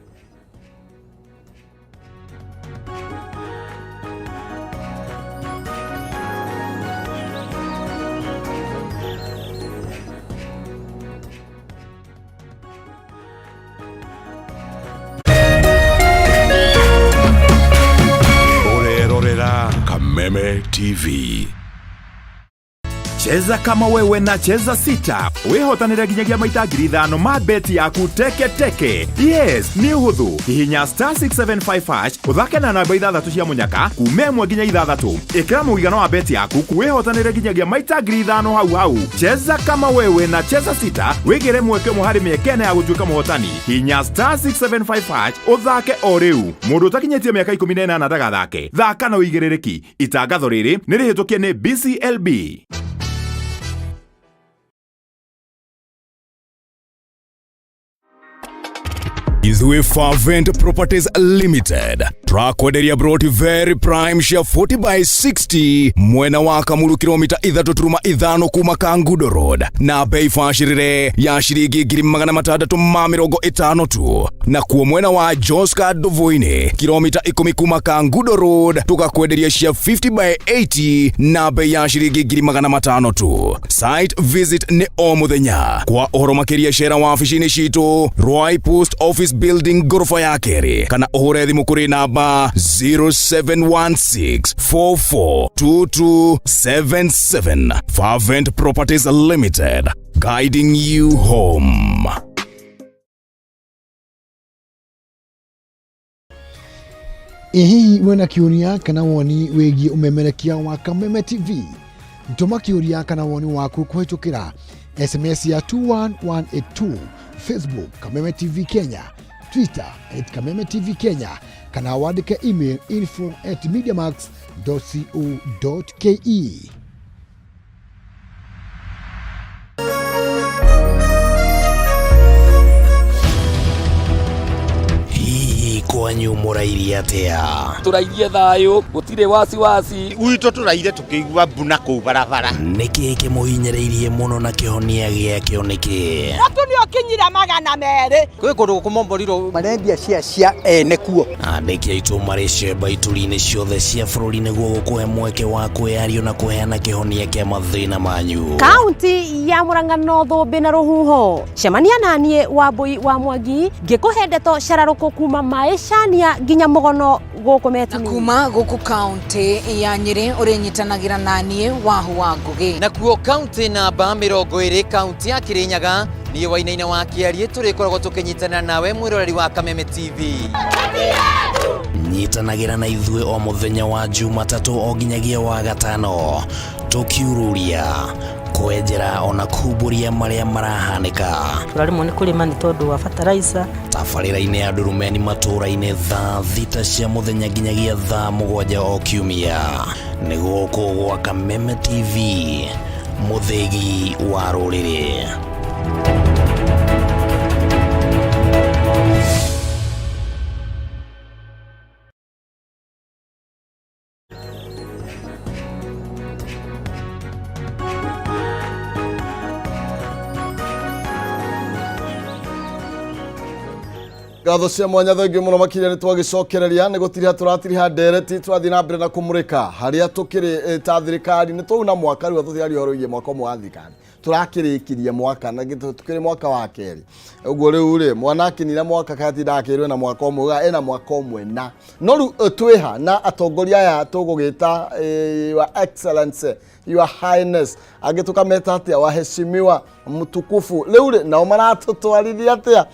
Speaker 5: Kameme TV. Cheza kama wewe na cheza sita. Wihotanire ginyagia maita 5,000 ma beti yaku teke. Yes, ni uhuthu. Hihinya *675# uthake na namba 6 cia munyaka kume 1 nginya 6. Ikira muigano wa beti yaku kuwihotanire ginyagia maita 5,000 hau. Cheza kama wewe na cheza sita. Wigire mweke muhari miekene ya gutuika muhotani. Hihinya *675# uthake o riu. Mundu utakinyetie miaka 18 ndagathake. Thaka na uigirereki. Itangatho riri ni rihitukie ni BCLB. Izwe Fathet Properties Limited. Trakwenderia broti very prime share 40/60 mwena wa Kamuru kilomita 3.5 kuma Kagudo Road na bei fashirire ya shiringi 650 tu na kuo mwena wa Joska Dovoine kilomita 10 kuma Kagudo Road tukakwenderia share 50/80 na bei ya shiringi 500 tu. Site visit ni o muthenya kwa uhoro makiria share wa ofisini citu Rwai Post Office Building gorofa ya keri kana uhure thimu kuri namba 0716442277. Fathet Properties Limited, guiding you home.
Speaker 6: Hihi wena kiuria kana woni wigi umemerekia wa Kameme TV? Ntuma kiuria kana woni waku kuhitukira SMS ya 21182, Facebook Kameme TV Kenya, Twitter @Kameme TV Kenya, kana wandike email info@mediamax.co.ke.
Speaker 7: kwanyu murairie atia
Speaker 8: turairie thayo gutire wasi
Speaker 9: gwitũ tũraire tũkĩigua mbuna kũu barabara
Speaker 7: nĩkĩ kĩmũhinyĩrĩirie mũno na kĩhonia gĩakĩo nĩkĩ
Speaker 10: Watu nĩ okinyira 200
Speaker 9: kwĩ kũndũ kũmomborirwo marendia cia ene kuo
Speaker 7: andĩki aitũ marĩ cemba ituri-inĩ ciothe cia bũrũri nĩguo gũkũhe mweke wa kwĩyario na kũheana kĩhonia kĩa mathĩna manyu.
Speaker 11: Kaunti ya Murang'a no thũmbĩ na rũhuho cemania naniĩ Wambui wa Mwangi ngĩkũhe ndeto cararũkũ kuma maĩcania nginya mũgono gũkũ Metini.
Speaker 10: kuma gũkũ kaunti ya Nyĩrĩ ũrĩnyitanagĩra naniĩ Wahu wa Ngũgĩ.
Speaker 12: Nakuo kaunti namba 20 kaunti ya Kirinyaga niĩ Wainaina wa Kĩarie tũrĩkoragwo tũkĩnyitana nawe mwĩroreri wa Kameme TV.
Speaker 7: Nyitanagĩra na ithuĩ o mũthenya wa Jumatatũ o nginyagia wa Gatano tũkiururia kwenjera ona kumbũria marĩa marahanĩka.
Speaker 13: Tũrarĩmwo nĩ kũrĩma nĩ tondũ wa fertilizer.
Speaker 7: Tabarĩra-inĩ ya ndurumeni matũra-inĩ thaa thita cia mũthenya nginyagia thaa 7 o kiumia nĩ gũkũ gwa Kameme TV mũthĩgi wa rũrĩrĩ.
Speaker 1: Gatho cia mwanya thengi muno makinya ni twagicokereria ni gutiri turatiriha ndereti turathi na mbere na kumurika haria tukiri ta thirikari ni tuna mwaka riu tuthari horoiye mwaka umwe wa thirikari turakirikirie mwaka na tukiri mwaka wa keri uguo riu ri mwana akinira mwaka kati ndakirwe na mwaka umwe ena mwaka umwe na no riu twiha na atongoria aya tugugita your excellency your highness agitukameta atia waheshimiwa mtukufu riu ri nao maratutwarithia atia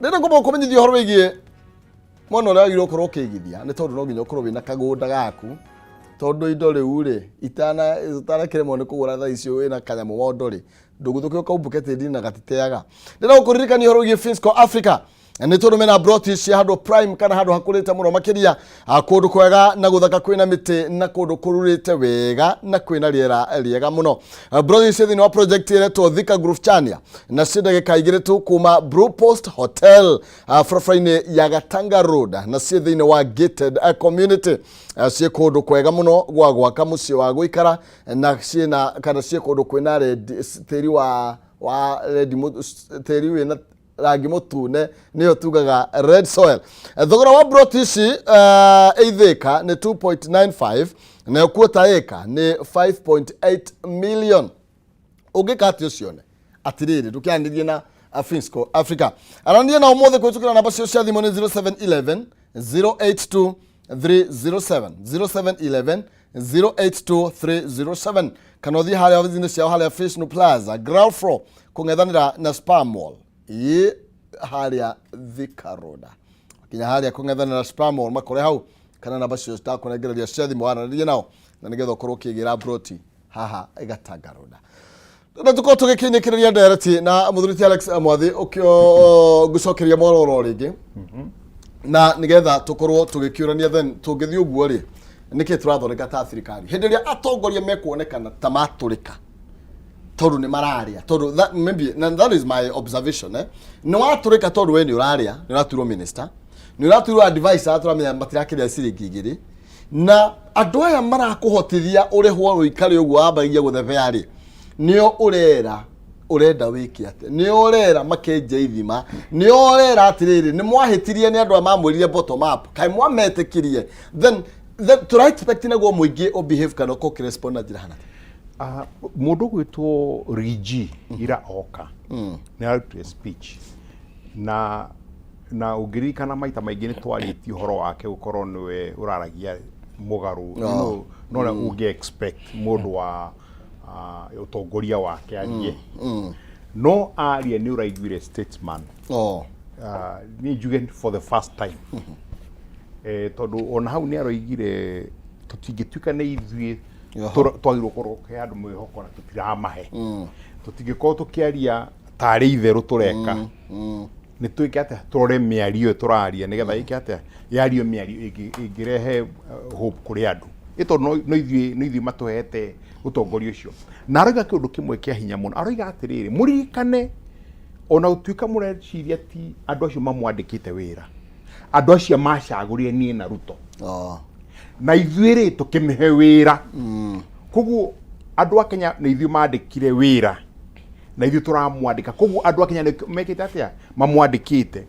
Speaker 1: Nenda ngomba kumenyithia horo wigie mwana ria giro korwo kigithia ni tondu no nginya ukorwo wina kagunda gaku tondu indo riu ri itana kiremo ni kugura tha icio wina kanyamu wa ndori nduguthuke ukaubuke tindi na gatiteaga ndira gukuririkania horo wigie Finsco Africa ni tondu mena brought cia handu prime kana handu hakurite muno makiria kundu kwega na guthaka kwina miti na kundu kururite wega na kwina riera riega muno brought cia thini wa project ile to Thika Groove Chania na cidage kaigire tu kuma Blue Post Hotel frafraine ya Gatanga Road na cia thini wa gated community cia kundu kwega muno gwa gwaka muci wa guikara na ciina kana cia kundu kwina teri wa red teri wina rangi mutune niyo tugaga red soil thogora wa brotisi ithika ni 2.95 na kuota eka ni 5.8 million ugikati ucione atiriri tukiandirie na Finsco Africa arandie na umothe kwitukira namba cio cia thimu ni 0711 082 307 0711 082 307 kana uthii haria wathini ciao haria Fishnu Plaza ground floor kungethanira na Spa Mall ye haria Thika Road kinya haria kungethanira na Spa Mall makore hau kana namba cio sta kunegereria cia thimu arandie nao na nigetha ukorwo kigira broti haha Gatanga Road na tuko tugikinyikiria ndereti na muthuriti Alex Mwathi ukio gucokeria mororo ringi na nigetha tukorwo tugikiurania then tungithii uguo ri niki turathondeka ta thirikari hindi ria atongoria mekuonekana ta maturika tondu ni mararia tondu that maybe that is my observation ni waturika tondu we ni uraria ni uraturwo minister ni uraturwo advisor aturamenya matirakiria ciringi igiri na andu aya marakuhotithia urihwo ruikari uguo ambagia guthebea ri nio urera urenda wiki ate nio urera makenje ithima nio urera atiriri ni mwahitirie ni andu amamwiririe bottom up kai mwametekirie then to expect na go muingi o behave kana ko respond na jirana
Speaker 2: mundu gwitwo Rigi ira oka ni out speech na ugirikana maita maingi ni twariti horo wake gukorwo niwe uraragia mugaru no unge expect mundu wa utongoria wake arie no arie ni uraiguire statesman ni jugen for the first time tondu ona hau ni aroigire tutingituika ni ithuĩ twagirwo korwo ke andu mwihoko na tutiramahe tutingikorwo tukiaria tari itheru tureka ni tuike ate turore miario turaria nigetha iki ate yario miario ingirehe hope kuri andu ito no ithuĩ matuhete utongoria ucio na aroiga kindu kimwe kia hinya muno aroiga atiriri muririkane ona utuika mureciria ti andu acio mamwandikite wira andå acio macagårire niä na Ruto na ithuä rä tå kä mä he wä ra koguo andå a Kenya nä ithuä mandä kire wä ra na ithuä tå ramwandä ka koguo andå a Kenya mekä te atä a mamwandä kä te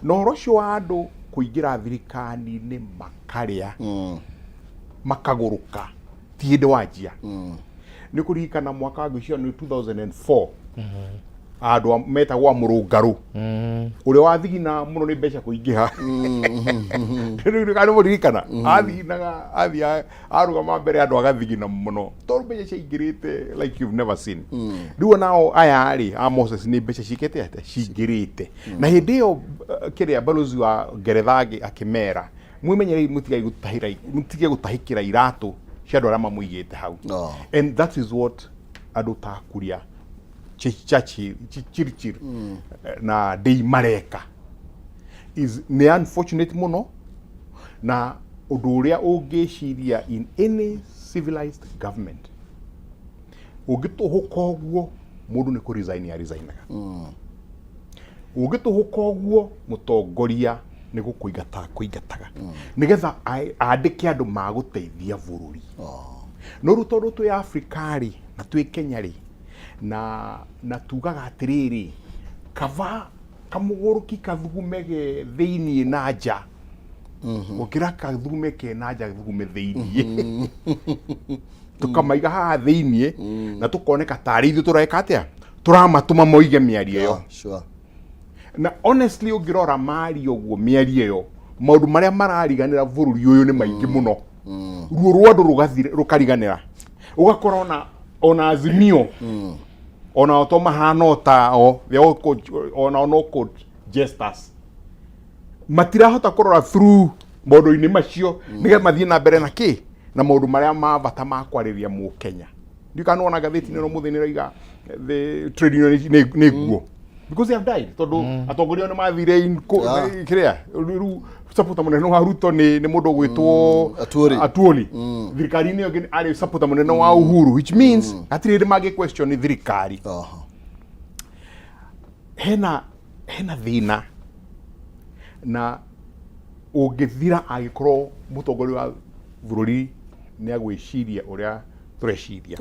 Speaker 2: na å horo å cio wa andå kå ingä ra thirikari-inä makarä a makagå rå ka ti hä ndä wanjia nä kå ririkana mwaka wa ngwĩciria nĩ 2004 andå metagwo må rå ngarå å rä a wathigina må no nä mbeca kå ingä ha nä må ririkana athiginaga athiä arå gama mbere andå agathigina må no tondå mbeca ciaingä rä te like you've never seen rä u onao aya rä a Moses nä mbeca cikä te ate cingä rä te na hä ndä ä yo kä rä a balozi wa Ngeretha akä mera mwĩmenyerei mũtige gå tahä kä ra iratå cia andå arä a mamå igä te hau and that is what andå takuria Chirchir na Dei mareka is nä unfortunate muno na undu uria ungiciria in any civilized government ungituhuka uguo mundu ni ku resign ya resignaga ungituhuka uguo mutongoria ni gukuingataga nigetha andike andu maguteithia bururi no ru tondu twi Afrikari na twi Kenya ri na tugaga atiriri kava kamuguruki kathugumege thiini na nja ukira kathugume ke na nja thugume thiini tukamaiga haha thiini na tukoneka tari ithu tureka atia turamatuma moige miario yo na honestly ungirora mari uguo miario yo maundu maria marariganira bururi uyu ni maingi muno ruo rwa andu rukariganira ugakora ona Azimio ona to mahana ta ona no code gestures matirahota kurora through maundu-ini macio nigetha mathie na mbere na ki na maundu maria ma bata ma kwariria mu Kenya ndikana ona gatheti no muthini raiga the trade union ne guo because they have died tondu atongoria ni mathire kiria riu support munene wa Ruto ni mundu gwitwo Atuoli thirikari-ini yo ari support munene wa Uhuru which means atiri magi question ni thirikari hena thina na ungithira agikorwo mutongoria wa bururi ni agwiciria uria tureciria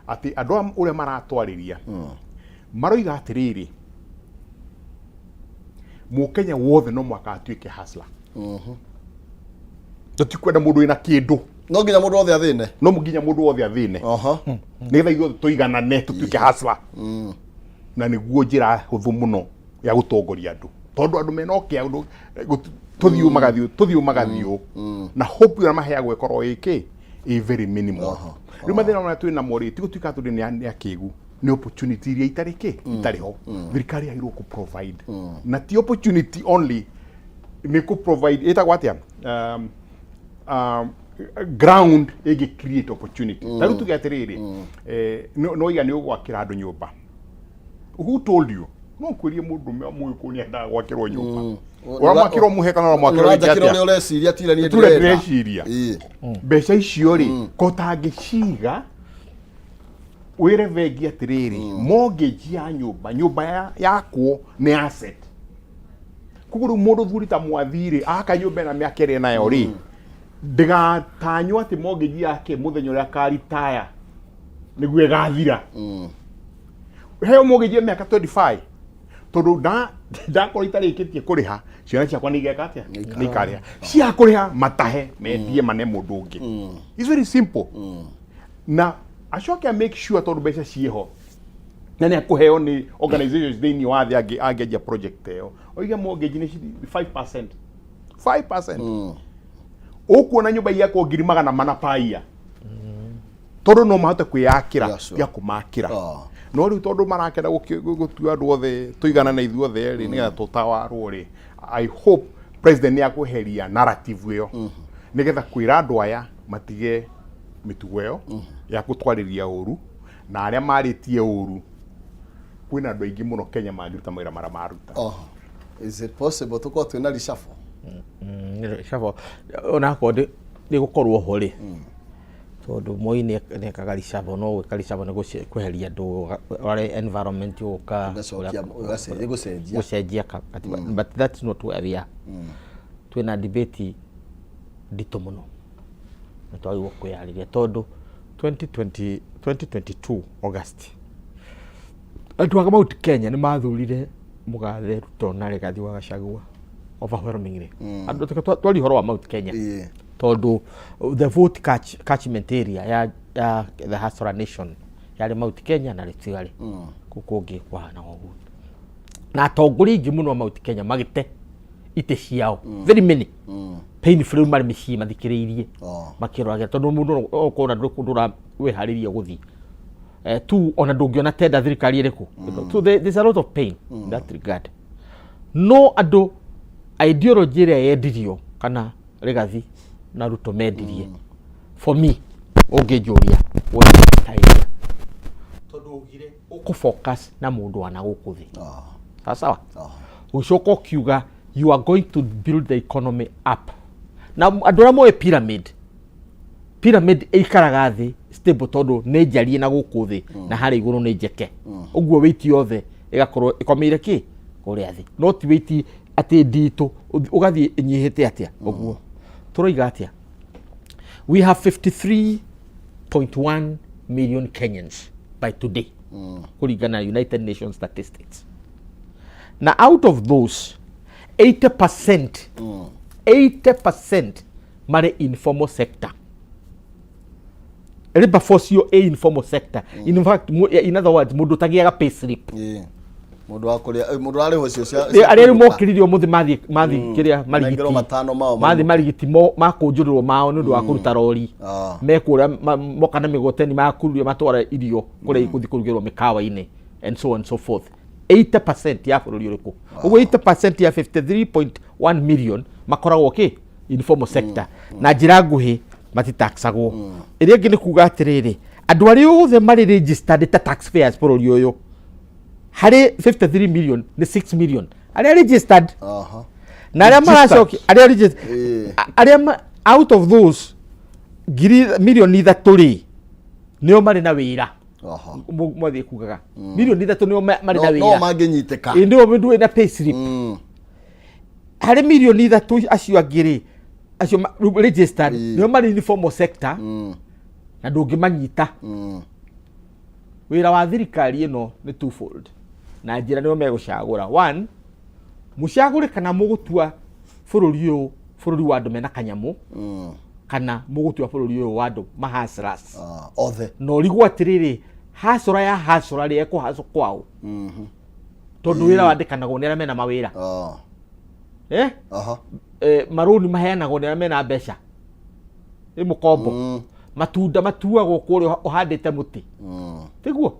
Speaker 2: ati andu uria maratwariria maroiga atiriri Mukenya wothe no mwaka atuike hustler tutikwenda mundu ina kindu
Speaker 1: no nginya mundu wothe athine
Speaker 2: no nginya mundu wothe athine nigetha ithuothe tuiganane tutuike hustler na niguo njira huthu muno ya gutongoria andu tondu andu mena kiaundu tuthiu magathiu na hope ya maheagwo ikorwo iki very minimal riu mathina ona twina mori tigo tuika tu ni akigu ni opportunity iria itariho thirikari yagirwo ku provide na ti opportunity only ni ku provide eta gwatia ground igi create opportunity taru tugatiriri no iga ni ugwakira andu nyumba who told you no kwirie mundu muyu kuni enda gwakirwo nyumba uramwakirwo muheka na uramwakirwo
Speaker 1: atia ni ureciria tira ni
Speaker 2: ndureciria mbeca icio ri ko tangiciga wire vengi atiriri mortgage ya nyumba yakwo ni asset kuguru mundu thurita mwathiri aka nyumba na miaka iri nayo ri ndigatanywo ati mortgage yake muthenya uria akaritaya niguo igathira heo mortgage ya miaka 25 tondu ndakora itarikitie kuriha ciana ciakwa ni igeka atia ni karia cia kuriha matahe mendie mane mundu ungi it's very simple na acoke make sure tondu mbeca cieho na ni akuheo ni organizations thini wa thi angeja project eo oiga mortgage ni 5% ukuona nyumba yako ngiri magana mana paia tondu no mahote kwiyakira ya kumakira no riu tondu marakenda gutua andu othe tuigana na ithuothe ri nigetha tutawarwo ri I hope president ni akuheria narrative iyo nigetha kwira andu aya matige mitugo iyo ya gutwariria uru na aria maritie uru kwina andu aingi muno Kenya magiruta mawira mara maruta
Speaker 1: is it possible to go to na reshuffle
Speaker 4: reshuffle ona ko ndi gukorwo ho ri tondu Moi ne kagarisabo no karisabo ne kweheria andu wale environment yoka gucenjia katiba but that's not where we are. Twina debate ndito muno twagirwo kwiyariria tondu 2022 August andu a Mount Kenya ni mathurire mugathe Ruto na Rigathi wa Gachagua overwhelmingly andu twari horo wa Mount Kenya tondu the vote catchment area ya the Hasara Nation yari Mount Kenya na Rift kukungi kwa na ogu na tonguri ingi muno Mount Kenya magite ite ciao very many painful mari mici mathikiriirie makiroraga tondu mundu okona ndukundura wehariria guthi tu ona ndungiona tenda thirikari iriku so there's a lot of pain in that regard. No andu ideology ria yendirio kana Rigathi na Ruto mendirie for me ungijuria wetai tondu ugire ukufocus na mundu wana gukuthi sawa ushoko kiuga you are going to build the economy up. Na andura moe pyramid ikaraga thi stable tondu ne njarie na gukuthi na hari iguru ne njeke uguo weight yothe igakorwo ikomeire ki kuria thi not weight ati ndito ugathi nyihite atia uguo turoiga atia. We have 53.1 million Kenyans by today kuringana United Nations statistics. Now out of those 80% mare informal sector. Labor force yo informal sector. In fact, in other words, mundu tagiaga pay slip.
Speaker 1: Mundu akuria mundu ari hocio cia
Speaker 4: ari mokiririo muthi mathi kiria marigiti mathi marigiti makunjurirwo mao nundu wa kuruta rori mekuria mokana migoteni makururio matwara irio kuria ikuthi kurugirwo mikawa-ini and so on and so forth. 80% ya bururi uriku ugo 80% ya 53.1 million makoragwo ki informal sector na njira nguhi matitaxagwo iria ngi ni kuga atiriri andu ari othe mari registered ta taxpayers bururi uyu hari 53 million ni 6 million ari registered na ari maracoki ari registered ari out of those million ithaturi nio mari na wira mwathi kugaga milioni 3 nio mari na wira
Speaker 1: no manginyiteka
Speaker 4: ndio mundu ena pay slip hari milioni 3 acio angiri acio registered nio mari informal sector na ndungimanyita wira wa thirikari ino ni twofold na njira nio megucagura one mucagure kana mugutua bururi wa andu mena kanyamu kana mugutua bururi uyu wa andu mahasras
Speaker 1: othe
Speaker 4: no rigwa atiriri hasura ya hasura ri eko haso kwao tondu wira wandikanago ni aramena mawira maruni maheanagwo ni aramena mbeca mukombo matunda matuagwo kuri uhandite muti tiguo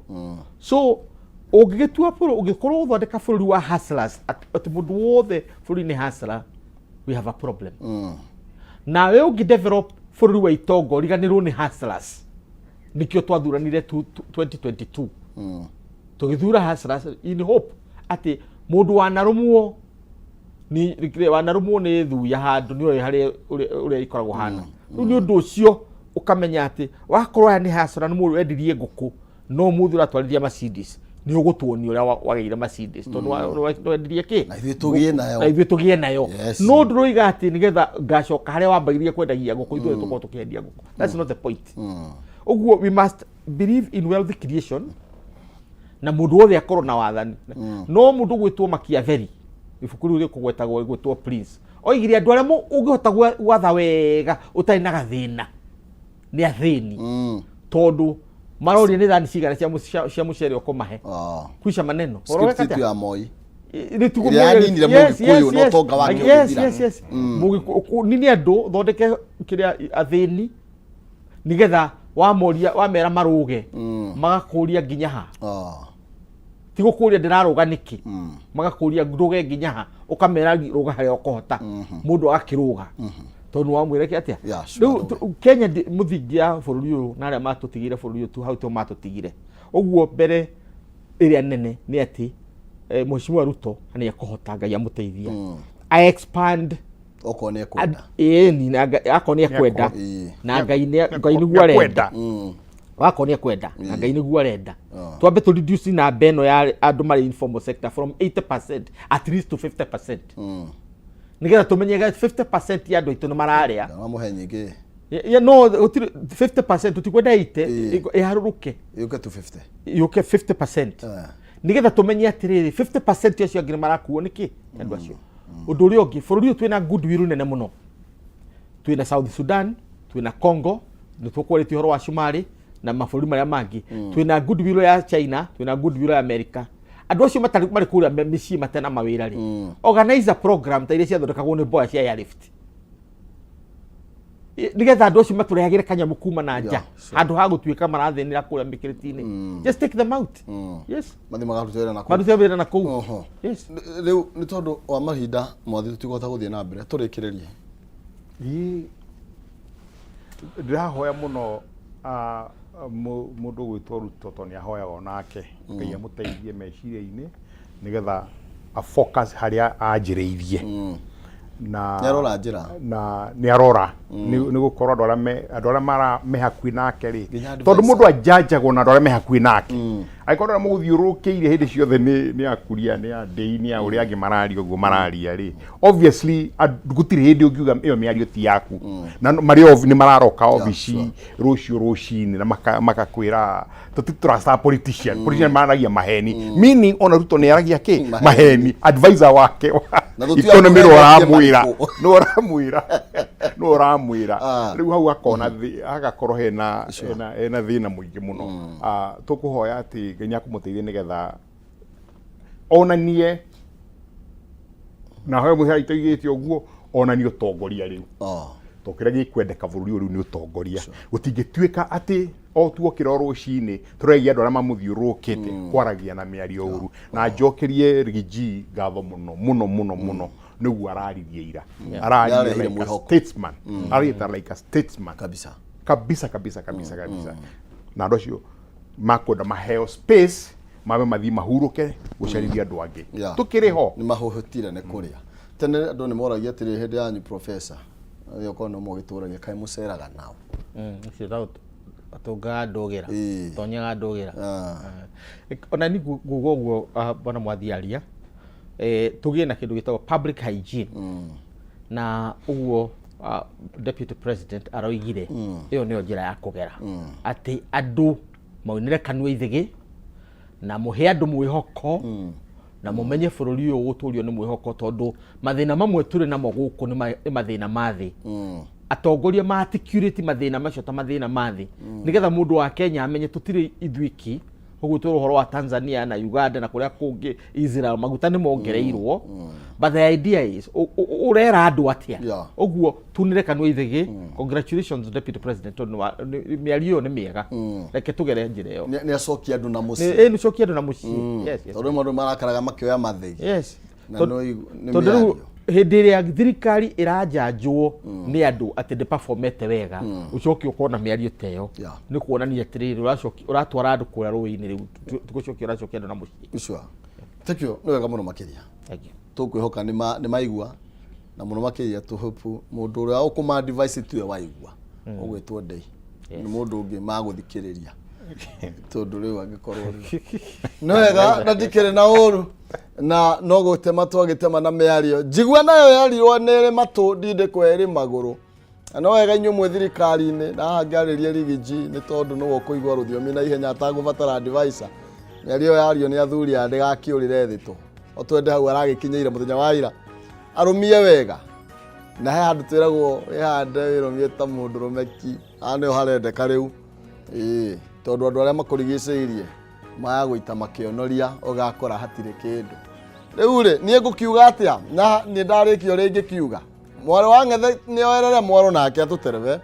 Speaker 4: so ugigitua buru ugikorwo uthondeka bururi wa hustlers at mundu wothe bururi ni hustler we have a problem na we ugidevelop bururi wa itongo riganirwo ni hustlers nikio twathuranire 2022 tugithura hustlers in hope ati mundu wanarumwo ni thu ya handu ni hari uri ikoragwo hana ni undu ucio ukamenya ati wakorwo ni hustler ni mundu endirie nguku no muthura twariria Mercedes ni ugutuoni uria wageire Mercedes tondu endirie ki
Speaker 1: na ithuĩ
Speaker 4: tugie nayo no ndroiga ati nigetha ngacoka haria wambagiririe kwendagia nguku ithuĩ tukorwo tukiendia nguku that's not the point. Uguo we must believe in wealth creation na mundu wothe akorwo na wathani no mundu gwitwo Machiavelli ifukuru ri kugwetagwo gwitwo Prince oigire andu aria ungihota gwatha wega utari na gathina ni athini tondu marori ni thani cigana cia mucere ukumahe kwisha maneno
Speaker 1: oroweka tu ya Moi
Speaker 4: ni tugumeninire mugukuyu no tonga wake yes nini andu thondeke kiria athini nigetha wamera maruge magakuria nginya ha tigukuria ndiraruga niki magakuria nduge nginya ha ukamera ruga haria ukohota mundu akiruga tondu wamwire ki atia Kenya muthingia bururi uyu na aria matutigire bururi uyu tu hau to matutigire uguo mbere iria nene ni ati Mheshimiwa Ruto ani akuhota Ngai amuteithia I expand
Speaker 1: Oko ni ekwenda.
Speaker 4: Ni ako ni ekwenda. Na Ngai ni gwarenda. Wako ni ekwenda. Na Ngai ni gwarenda. Twambe to reduce na beno ya andu mari informal sector from 80% at least to 50%. Nigetha tumenyega 50% ya andu itu no mararia.
Speaker 1: Na muhe nyingi.
Speaker 4: No 50% utikwenda 80 iharuruke.
Speaker 1: Yuke to 50.
Speaker 4: Yuke 50%. Nigetha tumenye atiriri 50% acio angire marakuo niki andu acio. Undu uri ungi bururi uyu twina goodwill nene muno. Twina South Sudan, twina Congo, nitwakwarite horo wa Somali na mabũrũri marĩa mangi. Twina goodwill ya China, twina goodwill ya America. Andu acio matari mari kuria mĩciĩ matena mawĩra ri. Organize a program ta iria ciathondekagwo nĩ boya cia Airlift. Nigetha andu acio maturehagire kanyamu kuma na nja. Andu ha gũtuĩka marathenĩra kuria mĩkĩrĩti-inĩ. Just take them out. Yes.
Speaker 1: Mathi magarutĩra na kũ.
Speaker 4: Marutĩra na kũ. Yes.
Speaker 1: Rĩu nĩ tondũ wa mahinda mothe tũtigota gũthiĩ na mbere tũrĩkĩrĩrie.
Speaker 2: Ndĩrahoya mũno mũndũ gwĩtwo Ruto to nĩ ahoyaga onake Ngai amũteithie meciria-inĩ nigetha a focus harĩa anjĩrĩirie na
Speaker 1: nĩarora njĩra
Speaker 2: na nĩarora nĩ gũkorwo andũ arĩa mara mehakuĩ nake rĩ tondũ mũndũ ajanjagwo na andũ arĩa mehakuĩ nake angĩkorwo mũgũthiũrũrũkĩire hĩndĩ ciothe nĩ akuria nĩ andĩi nĩ ũrĩa angĩ mararia ũguo mararia rĩ obviously gũtirĩ hĩndĩ ũngiuga ĩyo mĩario ti yaku na marĩ nĩ mararoka obici rũcinĩ na makakwĩra tũtitrust politician maragia maheni meaning ona Ruto nĩ aragia kĩ maheni advisor wake economy no ramwira riu hau akona agakorwo hena thina muingi muno tukuhoya ati Ngai akumuteithie nigetha onanie na hoya muhera itoigite uguo onanie utongoria riu tokira gikwendeka bururi riu ni utongoria gutingituika ati o tuokira rucini turegia andu aria mamuthiurukite kwaragia na miario uru na njokerie Rigiji ngatho muno niguo araririe ira araririe like a statesman arita like a statesman kabisa na andu acio makwenda maheo space mabe mathi mahuruke gucarithia andu angi tukiri ho
Speaker 1: ni mahuhutire ne kuria tene andu ni moragia atiri hindi yanyu professor yo kono mo gituragia kai muceraga nao
Speaker 4: icio atunga ndũgĩra tonyaga ndũgĩra ona ni ngugo guo bwana mwathiaria tugie na kindu gitagwo public hygiene na uguo deputy president aroigire iyo niyo njira ya kugera ati andu maunire kanua ithigi na muhe andu mwihoko na mumenye bururi uyu guturio ni mwihoko tondu mathina mamwe turi namo guku ni mathina mathi atongoria maticurity mathina macio ta mathina mathi nigetha mundu wa Kenya amenye tutire ithwiki uguo turu horo wa Tanzania na Uganda na kuria kungi Israel maguta ni mongereirwo but the idea is urera andu atia uguo tunire kanwa ithigi congratulations deputy president miario ni miega reke tugere njira iyo
Speaker 1: ni acokia andu na muci
Speaker 4: ni acokia andu na muci yes
Speaker 1: tondu mundu marakaraga makioya mathigi
Speaker 4: yes tondu hindi iria thirikari irajanjwo ni andu ati de performete wega ucoki ukona miario teyo ni kuonania atiriri uratwara andu kuria ruini riu tugucokia uracokia andu na muci
Speaker 1: ucwa tekio ni wega muno makiria tukwihoka ni maigua na muno makiria tu hope mundu uria ukuma device tuwe waigua ugwitwo ndei ni mundu ungi maguthikiriria tondu riu angikorwo ni wega na ndikire na uru na no gutema twagitema na miario njigua nayo yarirwo nere matu ndinde kweri maguru no wega inyu mwe thirikari-ini na hangaririe Rigiji ni tondu no kuigwa ruthiomi na ihenya atagubatara advisor miario yario ni athuri ande gakiurire thitu otwende hau aragikinyeire muthenya wa ira arumie wega na he handu twiragwo ihande wirumie ta mundu rumeki ane harendeka riu tondu andu aria makurigiceirie maya guita makionoria ugakora hatire kindu riu ri nie ngukiuga atia na ni ndarikio ringi kiuga mwaro wa ngethe ni oerere mwaro nake atutereve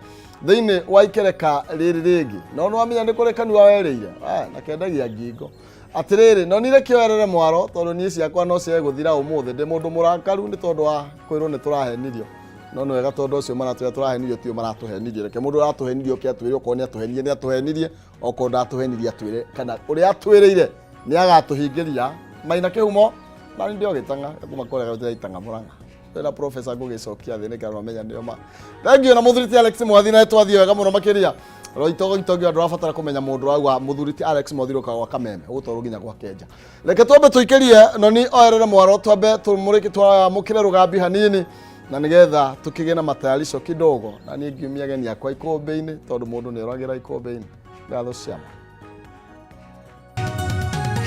Speaker 1: thiini wa ikereka riri ringi no no amenya ni kurekanua wereire na kendagia ngingo atiriri no nire kioerere mwaro tondu nie ciakwa no cie guthira umuthi ndi mundu murakaru ni tondu wa kwirwo ni turahenirio no no wega tondu ucio maratuya turahenirio tio maratuhenirie reke mundu aratuhenirio ke atwire ukoni atuhenirie ni atuhenirie oko ndatũhenirie atwire kana uria atwiriire ni agatuhingiria maina kihumo na ndio gitanga kuma kore gutira itanga muranga na professor ngugicokia thi nikarwo menya ndio ma thank you na muthuriti Alex Mwathi na twathie wega muno makiria roitogo itogia ndurabatara kumenya mundu wa muthuriti Alex Mwathi roka Kameme gutoro ginya gwa Kenja reke twambe tuikirie noni oerere mwaro twambe tumuriki twamukire rugambi hanini na nigetha tukigena matayarisho kidogo na ni ngiumia geni yakwa ikombe-ini tondu mundu ni oragira ikombe-ini ngatho ciama